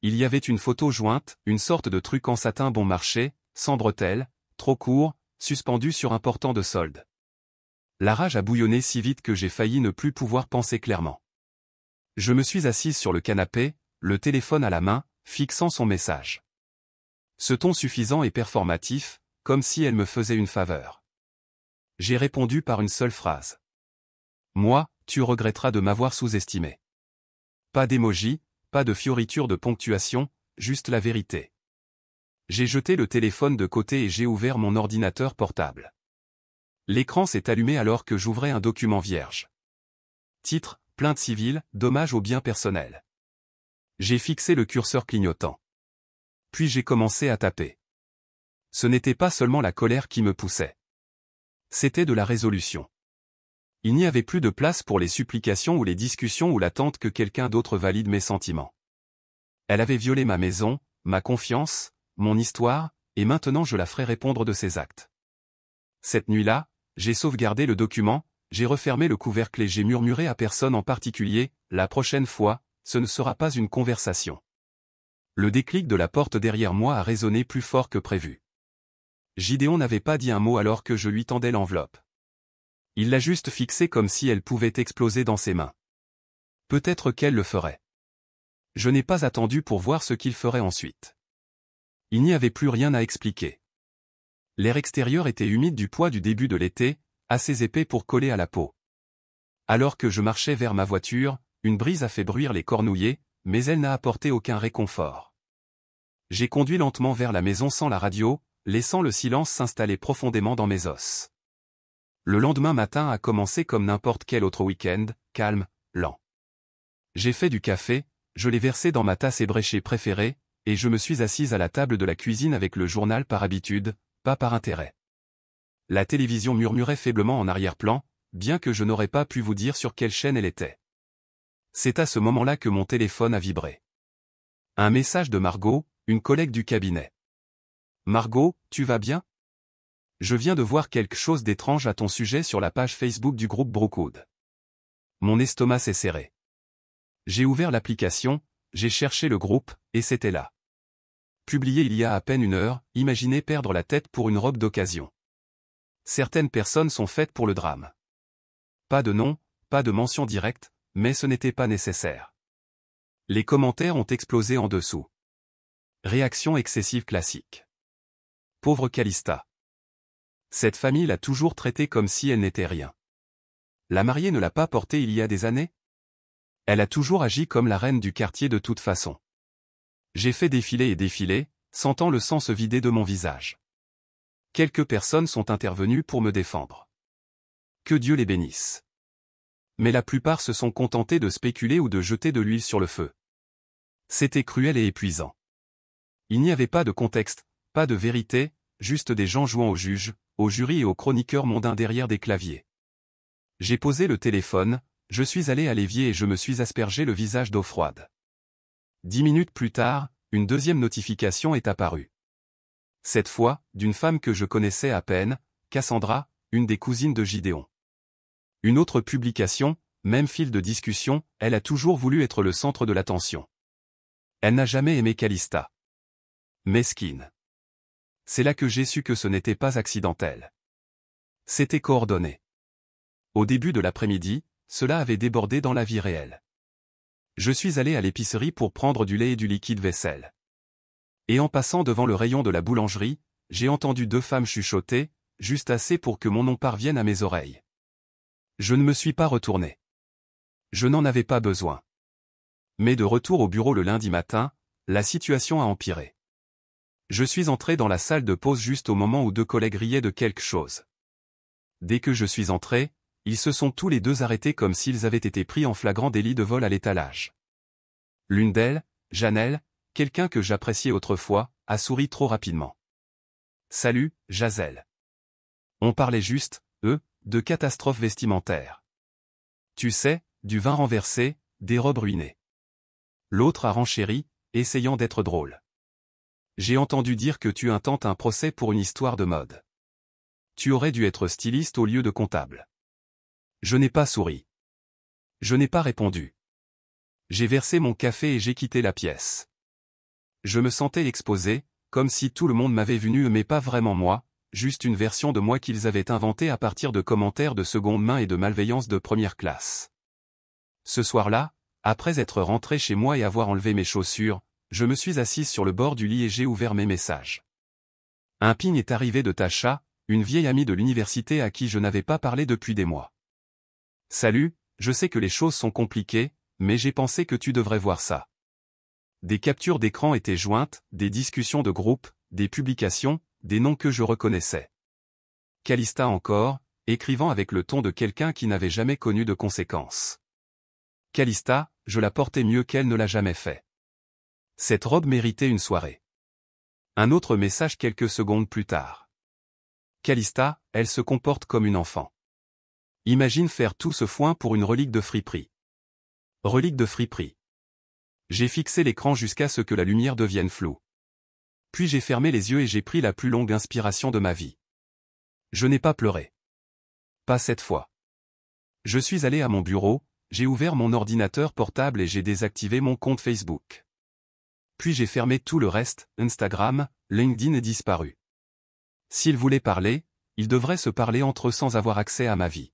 Il y avait une photo jointe, une sorte de truc en satin bon marché, sans bretelles, trop court, suspendu sur un portant de solde. La rage a bouillonné si vite que j'ai failli ne plus pouvoir penser clairement. Je me suis assise sur le canapé, le téléphone à la main, fixant son message. Ce ton suffisant et performatif, comme si elle me faisait une faveur. J'ai répondu par une seule phrase. Moi, tu regretteras de m'avoir sous-estimé. Pas d'émoji, pas de fioriture de ponctuation, juste la vérité. J'ai jeté le téléphone de côté et j'ai ouvert mon ordinateur portable. L'écran s'est allumé alors que j'ouvrais un document vierge. Titre, plainte civile, dommages aux biens personnels. J'ai fixé le curseur clignotant. Puis j'ai commencé à taper. Ce n'était pas seulement la colère qui me poussait. C'était de la résolution. Il n'y avait plus de place pour les supplications ou les discussions ou l'attente que quelqu'un d'autre valide mes sentiments. Elle avait violé ma maison, ma confiance, mon histoire, et maintenant je la ferai répondre de ses actes. Cette nuit-là, j'ai sauvegardé le document, j'ai refermé le couvercle et j'ai murmuré à personne en particulier, la prochaine fois, ce ne sera pas une conversation. Le déclic de la porte derrière moi a résonné plus fort que prévu. Gideon n'avait pas dit un mot alors que je lui tendais l'enveloppe. Il l'a juste fixée comme si elle pouvait exploser dans ses mains. Peut-être qu'elle le ferait. Je n'ai pas attendu pour voir ce qu'il ferait ensuite. Il n'y avait plus rien à expliquer. L'air extérieur était humide du poids du début de l'été, assez épais pour coller à la peau. Alors que je marchais vers ma voiture, une brise a fait bruire les cornouillers, mais elle n'a apporté aucun réconfort. J'ai conduit lentement vers la maison sans la radio, laissant le silence s'installer profondément dans mes os. Le lendemain matin a commencé comme n'importe quel autre week-end, calme, lent. J'ai fait du café, je l'ai versé dans ma tasse ébréchée préférée, et je me suis assise à la table de la cuisine avec le journal par habitude, pas par intérêt. La télévision murmurait faiblement en arrière-plan, bien que je n'aurais pas pu vous dire sur quelle chaîne elle était. C'est à ce moment-là que mon téléphone a vibré. Un message de Margot, une collègue du cabinet. Margot, tu vas bien? Je viens de voir quelque chose d'étrange à ton sujet sur la page Facebook du groupe Brookwood. Mon estomac s'est serré. J'ai ouvert l'application, j'ai cherché le groupe, et c'était là. Publié il y a à peine une heure, imaginez perdre la tête pour une robe d'occasion. Certaines personnes sont faites pour le drame. Pas de nom, pas de mention directe, mais ce n'était pas nécessaire. Les commentaires ont explosé en dessous. Réaction excessive classique. Pauvre Calista. Cette famille l'a toujours traitée comme si elle n'était rien. La mariée ne l'a pas portée il y a des années? Elle a toujours agi comme la reine du quartier de toute façon. J'ai fait défiler et défiler, sentant le sang se vider de mon visage. Quelques personnes sont intervenues pour me défendre. Que Dieu les bénisse. Mais la plupart se sont contentés de spéculer ou de jeter de l'huile sur le feu. C'était cruel et épuisant. Il n'y avait pas de contexte, pas de vérité, juste des gens jouant aux juges, aux jurys et aux chroniqueurs mondains derrière des claviers. J'ai posé le téléphone, je suis allé à l'évier et je me suis aspergé le visage d'eau froide. 10 minutes plus tard, une deuxième notification est apparue. Cette fois, d'une femme que je connaissais à peine, Cassandra, une des cousines de Gideon. Une autre publication, même fil de discussion, elle a toujours voulu être le centre de l'attention. Elle n'a jamais aimé Calista. Mesquine. C'est là que j'ai su que ce n'était pas accidentel. C'était coordonné. Au début de l'après-midi, cela avait débordé dans la vie réelle. Je suis allé à l'épicerie pour prendre du lait et du liquide vaisselle. Et en passant devant le rayon de la boulangerie, j'ai entendu deux femmes chuchoter, juste assez pour que mon nom parvienne à mes oreilles. Je ne me suis pas retourné. Je n'en avais pas besoin. Mais de retour au bureau le lundi matin, la situation a empiré. Je suis entré dans la salle de pause juste au moment où deux collègues riaient de quelque chose. Dès que je suis entré, ils se sont tous les deux arrêtés comme s'ils avaient été pris en flagrant délit de vol à l'étalage. L'une d'elles, Janelle, quelqu'un que j'appréciais autrefois, a souri trop rapidement. « Salut, Jazel. » On parlait juste, de catastrophes vestimentaires. Tu sais, du vin renversé, des robes ruinées. L'autre a renchéri, essayant d'être drôle. J'ai entendu dire que tu intentes un procès pour une histoire de mode. Tu aurais dû être styliste au lieu de comptable. Je n'ai pas souri. Je n'ai pas répondu. J'ai versé mon café et j'ai quitté la pièce. Je me sentais exposé, comme si tout le monde m'avait vu nu mais pas vraiment moi, juste une version de moi qu'ils avaient inventée à partir de commentaires de seconde main et de malveillance de première classe. Ce soir-là, après être rentré chez moi et avoir enlevé mes chaussures, je me suis assise sur le bord du lit et j'ai ouvert mes messages. Un ping est arrivé de Tasha, une vieille amie de l'université à qui je n'avais pas parlé depuis des mois. Salut, je sais que les choses sont compliquées, mais j'ai pensé que tu devrais voir ça. Des captures d'écran étaient jointes, des discussions de groupe, des publications, des noms que je reconnaissais. Calista encore, écrivant avec le ton de quelqu'un qui n'avait jamais connu de conséquences. Calista, je la portais mieux qu'elle ne l'a jamais fait. Cette robe méritait une soirée. Un autre message quelques secondes plus tard. Calista, elle se comporte comme une enfant. Imagine faire tout ce foin pour une relique de friperie. Relique de friperie. J'ai fixé l'écran jusqu'à ce que la lumière devienne floue. Puis j'ai fermé les yeux et j'ai pris la plus longue inspiration de ma vie. Je n'ai pas pleuré. Pas cette fois. Je suis allé à mon bureau, j'ai ouvert mon ordinateur portable et j'ai désactivé mon compte Facebook. Puis j'ai fermé tout le reste, Instagram, LinkedIn est disparu. S'ils voulaient parler, ils devraient se parler entre eux sans avoir accès à ma vie.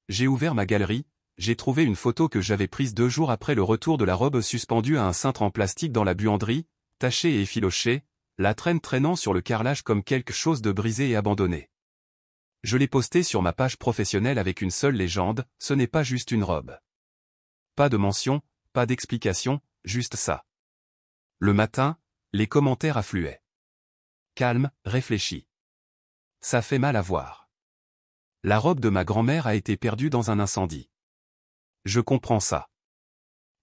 J'ai ouvert ma galerie, j'ai trouvé une photo que j'avais prise 2 jours après le retour de la robe suspendue à un cintre en plastique dans la buanderie, tachée et effilochée, la traîne traînant sur le carrelage comme quelque chose de brisé et abandonné. Je l'ai postée sur ma page professionnelle avec une seule légende, ce n'est pas juste une robe. Pas de mention, pas d'explication, juste ça. Le matin, les commentaires affluaient. Calme, réfléchi. Ça fait mal à voir. La robe de ma grand-mère a été perdue dans un incendie. Je comprends ça.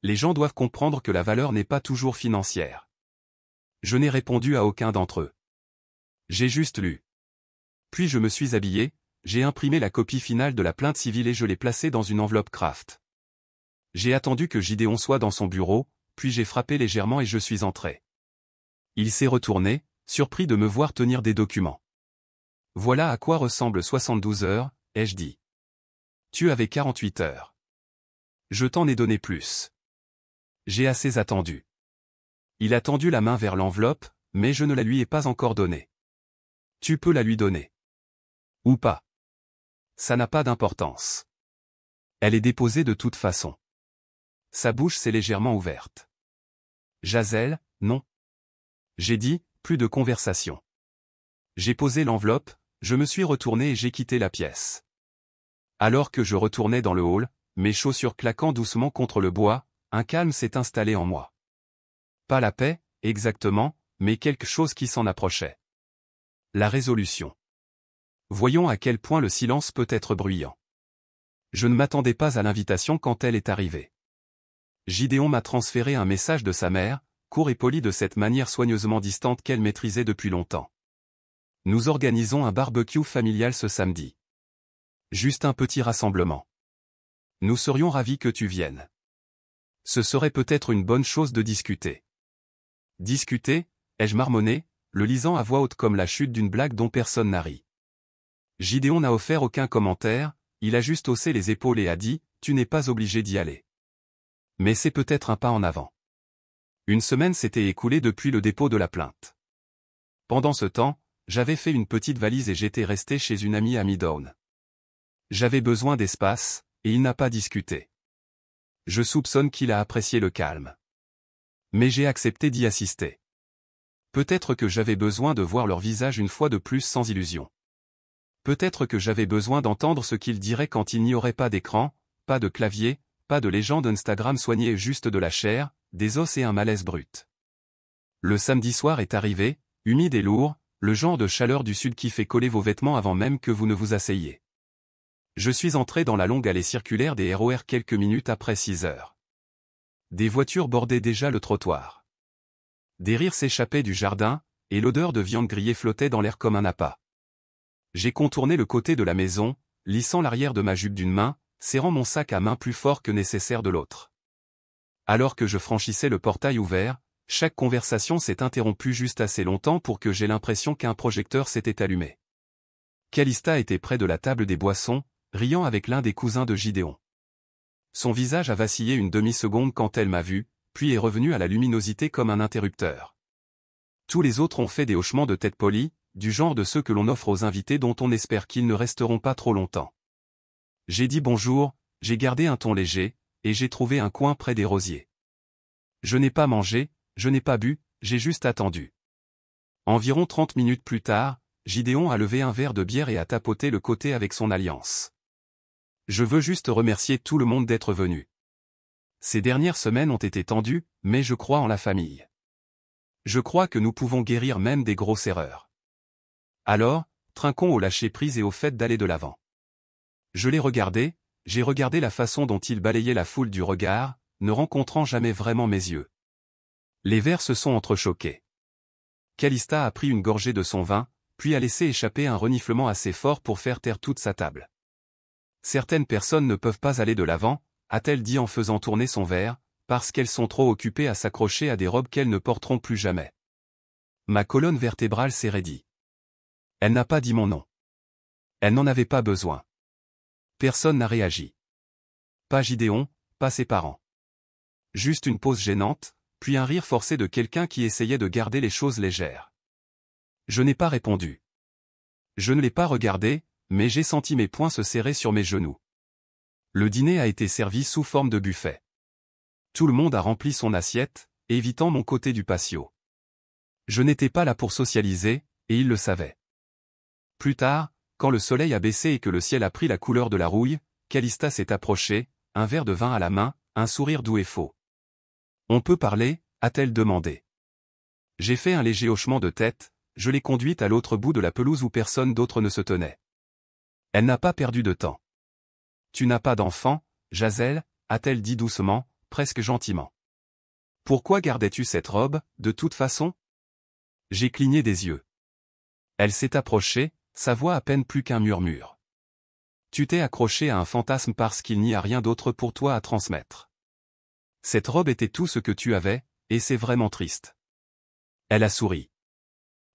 Les gens doivent comprendre que la valeur n'est pas toujours financière. Je n'ai répondu à aucun d'entre eux. J'ai juste lu. Puis je me suis habillé, j'ai imprimé la copie finale de la plainte civile et je l'ai placée dans une enveloppe Kraft. J'ai attendu que Gideon soit dans son bureau, puis j'ai frappé légèrement et je suis entré. Il s'est retourné, surpris de me voir tenir des documents. Voilà à quoi ressemble 72 heures, ai-je dit. Tu avais 48 heures. Je t'en ai donné plus. J'ai assez attendu. Il a tendu la main vers l'enveloppe, mais je ne la lui ai pas encore donnée. Tu peux la lui donner. Ou pas. Ça n'a pas d'importance. Elle est déposée de toute façon. Sa bouche s'est légèrement ouverte. Jazelle, non. J'ai dit, plus de conversation. J'ai posé l'enveloppe, je me suis retourné et j'ai quitté la pièce. Alors que je retournais dans le hall, mes chaussures claquant doucement contre le bois, un calme s'est installé en moi. Pas la paix, exactement, mais quelque chose qui s'en approchait. La résolution. Voyons à quel point le silence peut être bruyant. Je ne m'attendais pas à l'invitation quand elle est arrivée. Gideon m'a transféré un message de sa mère, court et poli de cette manière soigneusement distante qu'elle maîtrisait depuis longtemps. Nous organisons un barbecue familial ce samedi. Juste un petit rassemblement. Nous serions ravis que tu viennes. Ce serait peut-être une bonne chose de discuter. Discuter, ai-je marmonné, le lisant à voix haute comme la chute d'une blague dont personne n'a ri. Gideon n'a offert aucun commentaire, il a juste haussé les épaules et a dit, tu n'es pas obligé d'y aller. Mais c'est peut-être un pas en avant. Une semaine s'était écoulée depuis le dépôt de la plainte. Pendant ce temps, j'avais fait une petite valise et j'étais resté chez une amie à Midtown. J'avais besoin d'espace, et il n'a pas discuté. Je soupçonne qu'il a apprécié le calme. Mais j'ai accepté d'y assister. Peut-être que j'avais besoin de voir leur visage une fois de plus sans illusion. Peut-être que j'avais besoin d'entendre ce qu'ils diraient quand il n'y aurait pas d'écran, pas de clavier, pas de légende Instagram soignée, juste de la chair, des os et un malaise brut. Le samedi soir est arrivé, humide et lourd, le genre de chaleur du sud qui fait coller vos vêtements avant même que vous ne vous asseyiez. Je suis entré dans la longue allée circulaire des RER quelques minutes après 6 heures. Des voitures bordaient déjà le trottoir. Des rires s'échappaient du jardin, et l'odeur de viande grillée flottait dans l'air comme un appât. J'ai contourné le côté de la maison, lissant l'arrière de ma jupe d'une main, serrant mon sac à main plus fort que nécessaire de l'autre. Alors que je franchissais le portail ouvert, chaque conversation s'est interrompue juste assez longtemps pour que j'aie l'impression qu'un projecteur s'était allumé. Calista était près de la table des boissons, riant avec l'un des cousins de Gideon. Son visage a vacillé une demi-seconde quand elle m'a vu, puis est revenu à la luminosité comme un interrupteur. Tous les autres ont fait des hochements de tête polis, du genre de ceux que l'on offre aux invités dont on espère qu'ils ne resteront pas trop longtemps. J'ai dit bonjour, j'ai gardé un ton léger, et j'ai trouvé un coin près des rosiers. Je n'ai pas mangé, je n'ai pas bu, j'ai juste attendu. Environ 30 minutes plus tard, Gideon a levé un verre de bière et a tapoté le côté avec son alliance. Je veux juste remercier tout le monde d'être venu. Ces dernières semaines ont été tendues, mais je crois en la famille. Je crois que nous pouvons guérir même des grosses erreurs. Alors, trinquons au lâcher-prise et au fait d'aller de l'avant. Je l'ai regardé, j'ai regardé la façon dont il balayait la foule du regard, ne rencontrant jamais vraiment mes yeux. Les verres se sont entrechoqués. Calista a pris une gorgée de son vin, puis a laissé échapper un reniflement assez fort pour faire taire toute sa table. Certaines personnes ne peuvent pas aller de l'avant, a-t-elle dit en faisant tourner son verre, parce qu'elles sont trop occupées à s'accrocher à des robes qu'elles ne porteront plus jamais. Ma colonne vertébrale s'est raidie. Elle n'a pas dit mon nom. Elle n'en avait pas besoin. Personne n'a réagi. Pas Gideon, pas ses parents. Juste une pause gênante, puis un rire forcé de quelqu'un qui essayait de garder les choses légères. Je n'ai pas répondu. Je ne l'ai pas regardé, mais j'ai senti mes poings se serrer sur mes genoux. Le dîner a été servi sous forme de buffet. Tout le monde a rempli son assiette, évitant mon côté du patio. Je n'étais pas là pour socialiser, et il le savait. Plus tard, quand le soleil a baissé et que le ciel a pris la couleur de la rouille, Calista s'est approchée, un verre de vin à la main, un sourire doux et faux. « On peut parler ?» a-t-elle demandé. J'ai fait un léger hochement de tête, je l'ai conduite à l'autre bout de la pelouse où personne d'autre ne se tenait. Elle n'a pas perdu de temps. Tu n'as pas d'enfant, Jazel, a-t-elle dit doucement, presque gentiment. Pourquoi gardais-tu cette robe, de toute façon? J'ai cligné des yeux. Elle s'est approchée, sa voix à peine plus qu'un murmure. Tu t'es accroché à un fantasme parce qu'il n'y a rien d'autre pour toi à transmettre. Cette robe était tout ce que tu avais, et c'est vraiment triste. Elle a souri.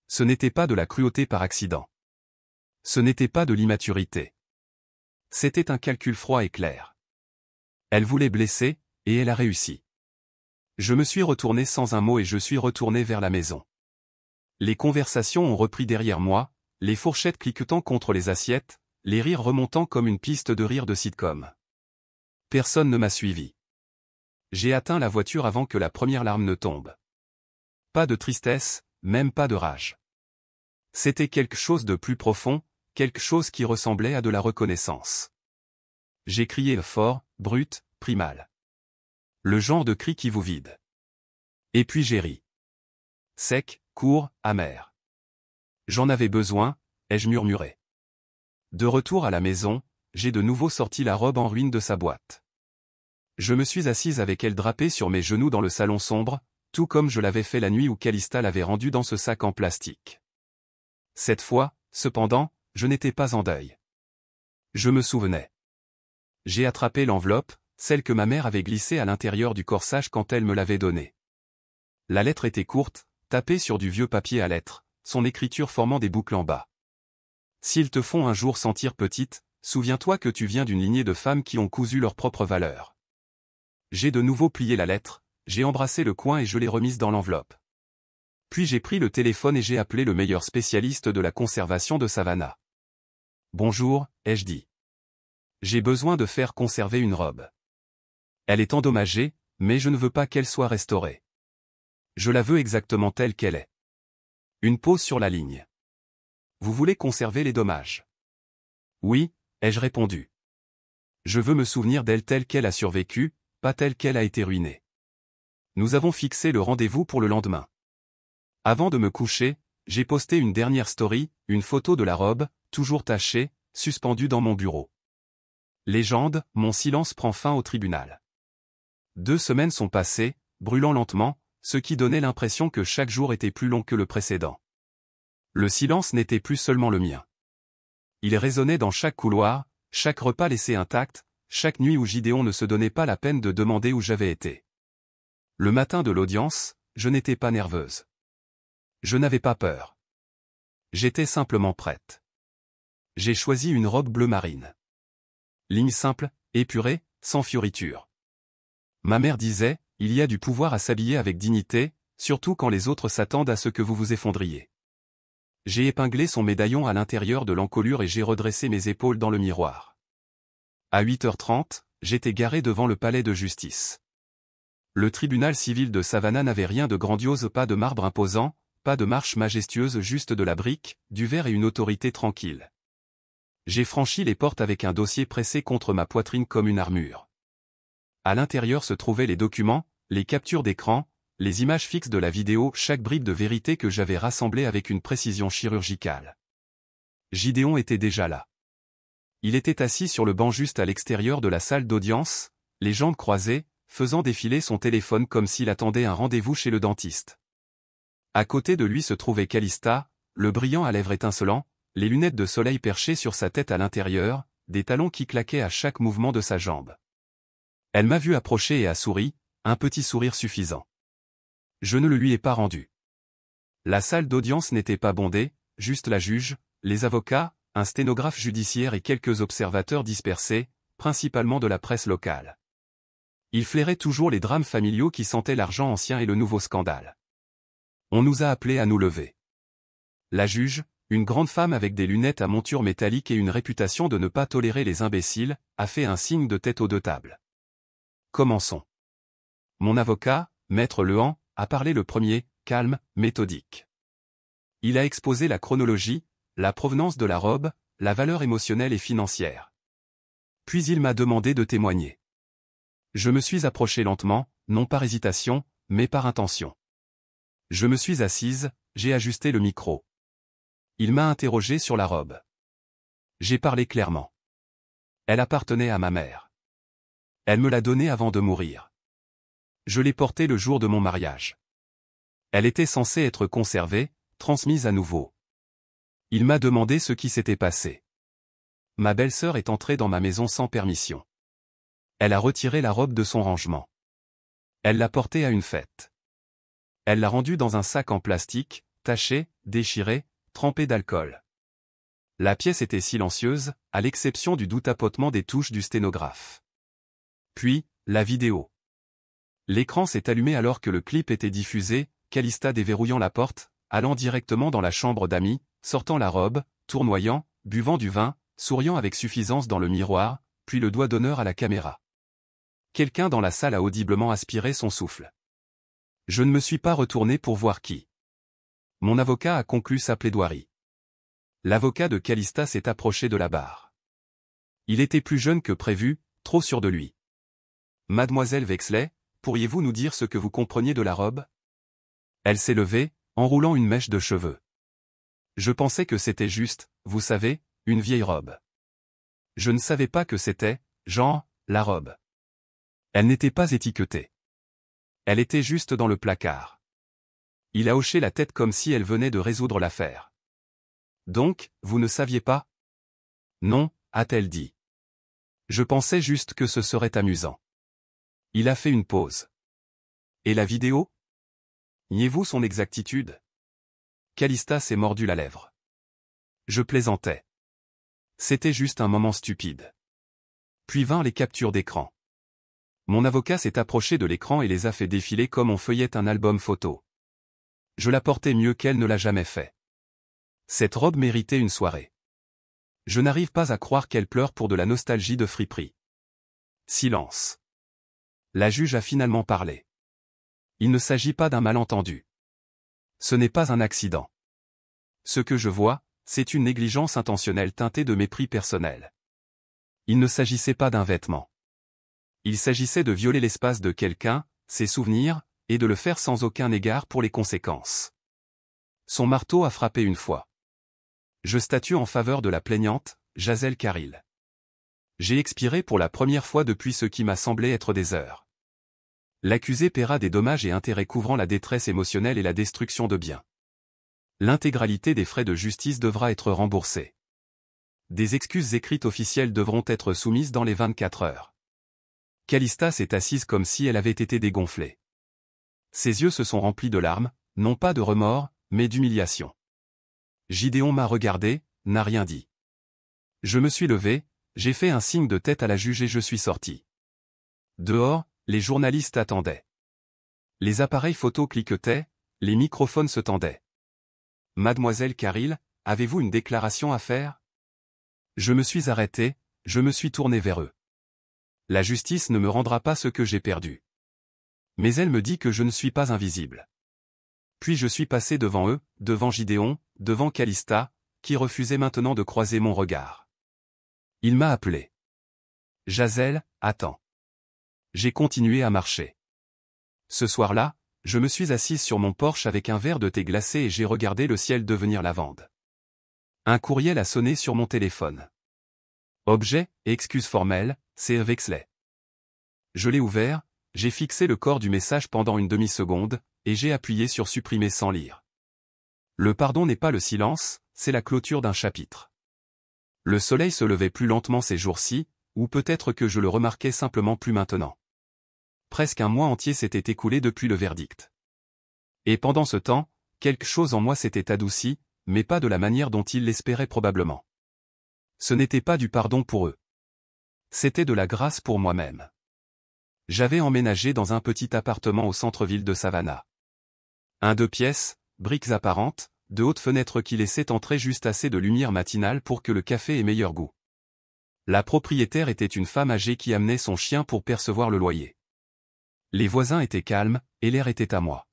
Ce n'était pas de la cruauté par accident. Ce n'était pas de l'immaturité. C'était un calcul froid et clair. Elle voulait blesser, et elle a réussi. Je me suis retourné sans un mot et je suis retourné vers la maison. Les conversations ont repris derrière moi, les fourchettes cliquetant contre les assiettes, les rires remontant comme une piste de rire de sitcom. Personne ne m'a suivi. J'ai atteint la voiture avant que la première larme ne tombe. Pas de tristesse, même pas de rage. C'était quelque chose de plus profond, quelque chose qui ressemblait à de la reconnaissance. J'ai crié fort, brut, primal. Le genre de cri qui vous vide. Et puis j'ai ri. Sec, court, amer. J'en avais besoin, ai-je murmuré. De retour à la maison, j'ai de nouveau sorti la robe en ruine de sa boîte. Je me suis assise avec elle drapée sur mes genoux dans le salon sombre, tout comme je l'avais fait la nuit où Calista l'avait rendue dans ce sac en plastique. Cette fois, cependant, je n'étais pas en deuil. Je me souvenais. J'ai attrapé l'enveloppe, celle que ma mère avait glissée à l'intérieur du corsage quand elle me l'avait donnée. La lettre était courte, tapée sur du vieux papier à lettres, son écriture formant des boucles en bas. S'ils te font un jour sentir petite, souviens-toi que tu viens d'une lignée de femmes qui ont cousu leur propre valeur. J'ai de nouveau plié la lettre, j'ai embrassé le coin et je l'ai remise dans l'enveloppe. Puis j'ai pris le téléphone et j'ai appelé le meilleur spécialiste de la conservation de Savannah. Bonjour, ai-je dit. J'ai besoin de faire conserver une robe. Elle est endommagée, mais je ne veux pas qu'elle soit restaurée. Je la veux exactement telle qu'elle est. Une pause sur la ligne. Vous voulez conserver les dommages? Oui, ai-je répondu. Je veux me souvenir d'elle telle qu'elle a survécu, pas telle qu'elle a été ruinée. Nous avons fixé le rendez-vous pour le lendemain. Avant de me coucher, j'ai posté une dernière story, une photo de la robe, toujours tachée, suspendue dans mon bureau. Légende, mon silence prend fin au tribunal. 2 semaines sont passées, brûlant lentement, ce qui donnait l'impression que chaque jour était plus long que le précédent. Le silence n'était plus seulement le mien. Il résonnait dans chaque couloir, chaque repas laissé intact, chaque nuit où Gideon ne se donnait pas la peine de demander où j'avais été. Le matin de l'audience, je n'étais pas nerveuse. Je n'avais pas peur. J'étais simplement prête. J'ai choisi une robe bleu marine. Ligne simple, épurée, sans fioritures. Ma mère disait, il y a du pouvoir à s'habiller avec dignité, surtout quand les autres s'attendent à ce que vous vous effondriez. J'ai épinglé son médaillon à l'intérieur de l'encolure et j'ai redressé mes épaules dans le miroir. À 8h30, j'étais garé devant le palais de justice. Le tribunal civil de Savannah n'avait rien de grandiose, pas de marbre imposant, pas de marche majestueuse, juste de la brique, du verre et une autorité tranquille. J'ai franchi les portes avec un dossier pressé contre ma poitrine comme une armure. À l'intérieur se trouvaient les documents, les captures d'écran, les images fixes de la vidéo, chaque bribe de vérité que j'avais rassemblée avec une précision chirurgicale. Gideon était déjà là. Il était assis sur le banc juste à l'extérieur de la salle d'audience, les jambes croisées, faisant défiler son téléphone comme s'il attendait un rendez-vous chez le dentiste. À côté de lui se trouvait Calista, le brillant à lèvres étincelants, les lunettes de soleil perchées sur sa tête à l'intérieur, des talons qui claquaient à chaque mouvement de sa jambe. Elle m'a vu approcher et a souri, un petit sourire suffisant. Je ne le lui ai pas rendu. La salle d'audience n'était pas bondée, juste la juge, les avocats, un sténographe judiciaire et quelques observateurs dispersés, principalement de la presse locale. Ils flairaient toujours les drames familiaux qui sentaient l'argent ancien et le nouveau scandale. On nous a appelés à nous lever. La juge, une grande femme avec des lunettes à monture métallique et une réputation de ne pas tolérer les imbéciles, a fait un signe de tête aux 2 tables. Commençons. Mon avocat, Maître Lehan, a parlé le premier, calme, méthodique. Il a exposé la chronologie, la provenance de la robe, la valeur émotionnelle et financière. Puis il m'a demandé de témoigner. Je me suis approché lentement, non par hésitation, mais par intention. Je me suis assise, j'ai ajusté le micro. Il m'a interrogé sur la robe. J'ai parlé clairement. Elle appartenait à ma mère. Elle me l'a donnée avant de mourir. Je l'ai portée le jour de mon mariage. Elle était censée être conservée, transmise à nouveau. Il m'a demandé ce qui s'était passé. Ma belle-sœur est entrée dans ma maison sans permission. Elle a retiré la robe de son rangement. Elle l'a portée à une fête. Elle l'a rendue dans un sac en plastique, taché, déchiré, trempé d'alcool. La pièce était silencieuse, à l'exception du doux tapotement des touches du sténographe. Puis, la vidéo. L'écran s'est allumé alors que le clip était diffusé, Calista déverrouillant la porte, allant directement dans la chambre d'amis, sortant la robe, tournoyant, buvant du vin, souriant avec suffisance dans le miroir, puis le doigt d'honneur à la caméra. Quelqu'un dans la salle a audiblement aspiré son souffle. Je ne me suis pas retourné pour voir qui. Mon avocat a conclu sa plaidoirie. L'avocat de Calista s'est approché de la barre. Il était plus jeune que prévu, trop sûr de lui. Mademoiselle Wexley, pourriez-vous nous dire ce que vous compreniez de la robe? Elle s'est levée, enroulant une mèche de cheveux. Je pensais que c'était juste, vous savez, une vieille robe. Je ne savais pas que c'était, genre, la robe. Elle n'était pas étiquetée. Elle était juste dans le placard. Il a hoché la tête comme si elle venait de résoudre l'affaire. Donc, vous ne saviez pas? Non, a-t-elle dit. Je pensais juste que ce serait amusant. Il a fait une pause. Et la vidéo? Niez-vous son exactitude? Calista s'est mordu la lèvre. Je plaisantais. C'était juste un moment stupide. Puis vinrent les captures d'écran. Mon avocat s'est approché de l'écran et les a fait défiler comme on feuillette un album photo. Je la portais mieux qu'elle ne l'a jamais fait. Cette robe méritait une soirée. Je n'arrive pas à croire qu'elle pleure pour de la nostalgie de friperie. Silence. La juge a finalement parlé. Il ne s'agit pas d'un malentendu. Ce n'est pas un accident. Ce que je vois, c'est une négligence intentionnelle teintée de mépris personnel. Il ne s'agissait pas d'un vêtement. Il s'agissait de violer l'espace de quelqu'un, ses souvenirs, et de le faire sans aucun égard pour les conséquences. Son marteau a frappé une fois. Je statue en faveur de la plaignante, Jazel Caril. J'ai expiré pour la première fois depuis ce qui m'a semblé être des heures. L'accusé paiera des dommages et intérêts couvrant la détresse émotionnelle et la destruction de biens. L'intégralité des frais de justice devra être remboursée. Des excuses écrites officielles devront être soumises dans les 24 heures. Calista s'est assise comme si elle avait été dégonflée. Ses yeux se sont remplis de larmes, non pas de remords, mais d'humiliation. Gideon m'a regardé, n'a rien dit. Je me suis levé, j'ai fait un signe de tête à la juge et je suis sorti. Dehors, les journalistes attendaient. Les appareils photo cliquetaient, les microphones se tendaient. Mademoiselle Caril, avez-vous une déclaration à faire? Je me suis arrêté, je me suis tourné vers eux. La justice ne me rendra pas ce que j'ai perdu. Mais elle me dit que je ne suis pas invisible. Puis je suis passé devant eux, devant Gideon, devant Calista, qui refusait maintenant de croiser mon regard. Il m'a appelé. Jazel, attends. J'ai continué à marcher. Ce soir-là, je me suis assise sur mon porche avec un verre de thé glacé et j'ai regardé le ciel devenir lavande. Un courriel a sonné sur mon téléphone. Objet, excuse formelle, c'est Wexley. Je l'ai ouvert, j'ai fixé le corps du message pendant une demi-seconde, et j'ai appuyé sur supprimer sans lire. Le pardon n'est pas le silence, c'est la clôture d'un chapitre. Le soleil se levait plus lentement ces jours-ci, ou peut-être que je le remarquais simplement plus maintenant. Presque un mois entier s'était écoulé depuis le verdict. Et pendant ce temps, quelque chose en moi s'était adouci, mais pas de la manière dont il l'espérait probablement. Ce n'était pas du pardon pour eux. C'était de la grâce pour moi-même. J'avais emménagé dans un petit appartement au centre-ville de Savannah. Un 2 pièces, briques apparentes, de hautes fenêtres qui laissaient entrer juste assez de lumière matinale pour que le café ait meilleur goût. La propriétaire était une femme âgée qui amenait son chien pour percevoir le loyer. Les voisins étaient calmes, et l'air était à moi.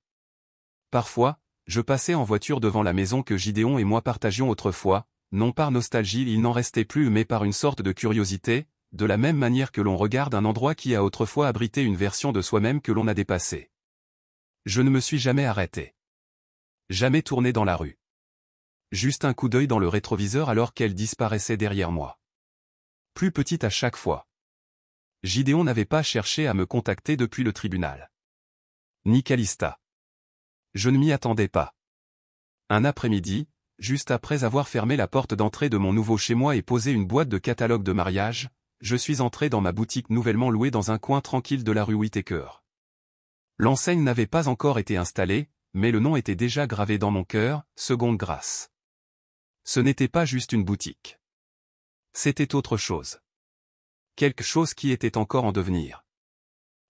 Parfois, je passais en voiture devant la maison que Gideon et moi partagions autrefois, non par nostalgie il n'en restait plus mais par une sorte de curiosité, de la même manière que l'on regarde un endroit qui a autrefois abrité une version de soi-même que l'on a dépassée. Je ne me suis jamais arrêté. Jamais tourné dans la rue. Juste un coup d'œil dans le rétroviseur alors qu'elle disparaissait derrière moi. Plus petite à chaque fois. Gideon n'avait pas cherché à me contacter depuis le tribunal. Ni Calista. Je ne m'y attendais pas. Un après-midi, juste après avoir fermé la porte d'entrée de mon nouveau chez-moi et posé une boîte de catalogue de mariage, je suis entré dans ma boutique nouvellement louée dans un coin tranquille de la rue Whittaker. L'enseigne n'avait pas encore été installée, mais le nom était déjà gravé dans mon cœur, Seconde Grâce. Ce n'était pas juste une boutique. C'était autre chose. Quelque chose qui était encore en devenir.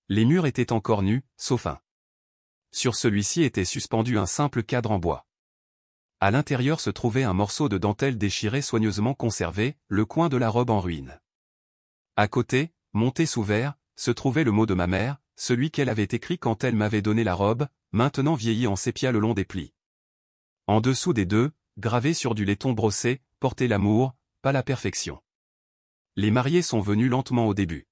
Les murs étaient encore nus, sauf un. Sur celui-ci était suspendu un simple cadre en bois. À l'intérieur se trouvait un morceau de dentelle déchiré soigneusement conservé, le coin de la robe en ruine. À côté, monté sous verre, se trouvait le mot de ma mère, celui qu'elle avait écrit quand elle m'avait donné la robe, maintenant vieilli en sépia le long des plis. En dessous des deux, gravé sur du laiton brossé, portez l'amour, pas la perfection. Les mariés sont venus lentement au début.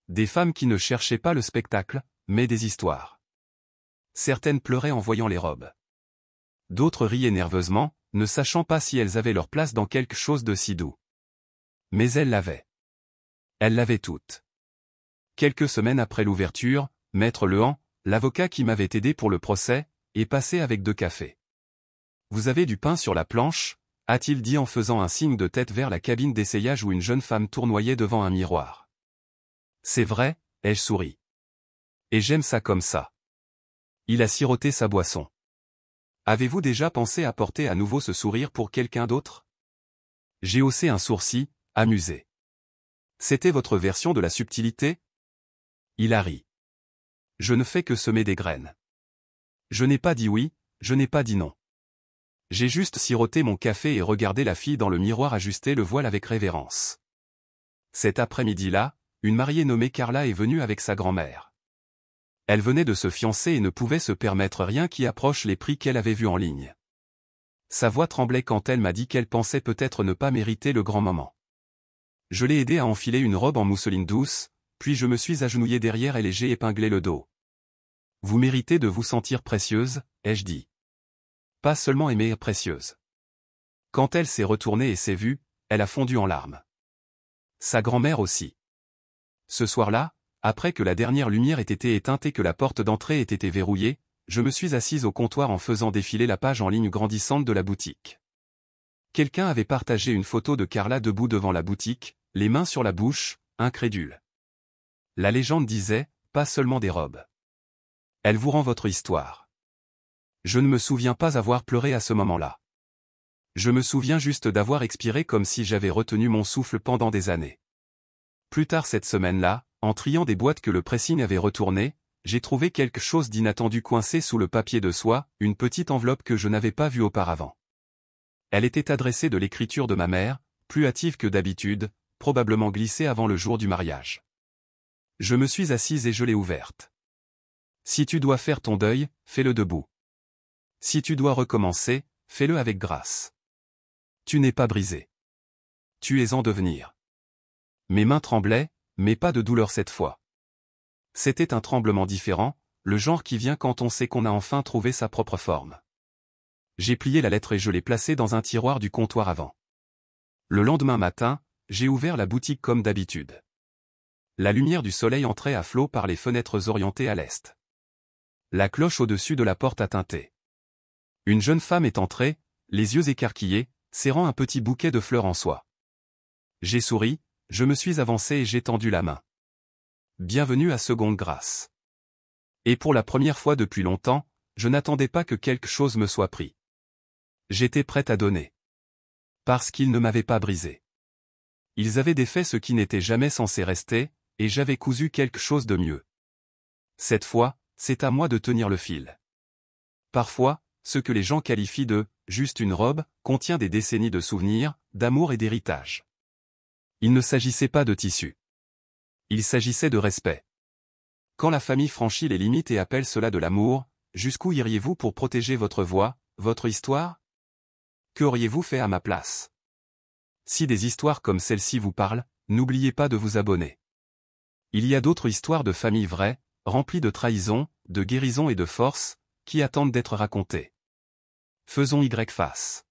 Des femmes qui ne cherchaient pas le spectacle, mais des histoires. Certaines pleuraient en voyant les robes. D'autres riaient nerveusement, ne sachant pas si elles avaient leur place dans quelque chose de si doux. Mais elles l'avaient. Elles l'avaient toutes. Quelques semaines après l'ouverture, Maître Lehan, l'avocat qui m'avait aidé pour le procès, est passé avec 2 cafés. « Vous avez du pain sur la planche ?» a-t-il dit en faisant un signe de tête vers la cabine d'essayage où une jeune femme tournoyait devant un miroir. « C'est vrai, ai-je souri. Et j'aime ça comme ça. » Il a siroté sa boisson. « Avez-vous déjà pensé à porter à nouveau ce sourire pour quelqu'un d'autre ?» J'ai haussé un sourcil, amusé. « C'était votre version de la subtilité ?» Il a ri. « Je ne fais que semer des graines. Je n'ai pas dit oui, je n'ai pas dit non. J'ai juste siroté mon café et regardé la fille dans le miroir ajuster le voile avec révérence. » Cet après-midi-là, une mariée nommée Carla est venue avec sa grand-mère. Elle venait de se fiancer et ne pouvait se permettre rien qui approche les prix qu'elle avait vus en ligne. Sa voix tremblait quand elle m'a dit qu'elle pensait peut-être ne pas mériter le grand moment. Je l'ai aidée à enfiler une robe en mousseline douce, puis je me suis agenouillé derrière elle et j'ai épinglé le dos. « Vous méritez de vous sentir précieuse, ai-je dit. Pas seulement aimée, précieuse. » Quand elle s'est retournée et s'est vue, elle a fondu en larmes. Sa grand-mère aussi. Ce soir-là, après que la dernière lumière ait été éteinte et que la porte d'entrée ait été verrouillée, je me suis assise au comptoir en faisant défiler la page en ligne grandissante de la boutique. Quelqu'un avait partagé une photo de Carla debout devant la boutique, les mains sur la bouche, incrédule. La légende disait, pas seulement des robes. Elle vous rend votre histoire. Je ne me souviens pas avoir pleuré à ce moment-là. Je me souviens juste d'avoir expiré comme si j'avais retenu mon souffle pendant des années. Plus tard cette semaine-là, en triant des boîtes que le pressing avait retournées, j'ai trouvé quelque chose d'inattendu coincé sous le papier de soie, une petite enveloppe que je n'avais pas vue auparavant. Elle était adressée de l'écriture de ma mère, plus hâtive que d'habitude, probablement glissée avant le jour du mariage. Je me suis assise et je l'ai ouverte. Si tu dois faire ton deuil, fais-le debout. Si tu dois recommencer, fais-le avec grâce. Tu n'es pas brisé. Tu es en devenir. Mes mains tremblaient, mais pas de douleur cette fois. C'était un tremblement différent, le genre qui vient quand on sait qu'on a enfin trouvé sa propre forme. J'ai plié la lettre et je l'ai placée dans un tiroir du comptoir avant. Le lendemain matin, j'ai ouvert la boutique comme d'habitude. La lumière du soleil entrait à flot par les fenêtres orientées à l'est. La cloche au-dessus de la porte a tinté. Une jeune femme est entrée, les yeux écarquillés, serrant un petit bouquet de fleurs en soie. J'ai souri, je me suis avancé et j'ai tendu la main. Bienvenue à Seconde Grâce. Et pour la première fois depuis longtemps, je n'attendais pas que quelque chose me soit pris. J'étais prête à donner. Parce qu'ils ne m'avaient pas brisé. Ils avaient défait ce qui n'était jamais censé rester, et j'avais cousu quelque chose de mieux. Cette fois, c'est à moi de tenir le fil. Parfois, ce que les gens qualifient de « juste une robe » contient des décennies de souvenirs, d'amour et d'héritage. Il ne s'agissait pas de tissu. Il s'agissait de respect. Quand la famille franchit les limites et appelle cela de l'amour, jusqu'où iriez-vous pour protéger votre voix, votre histoire? Que auriez-vous fait à ma place? Si des histoires comme celle-ci vous parlent, n'oubliez pas de vous abonner. Il y a d'autres histoires de familles vraies, remplies de trahison, de guérison et de force, qui attendent d'être racontées. Faisons Y face.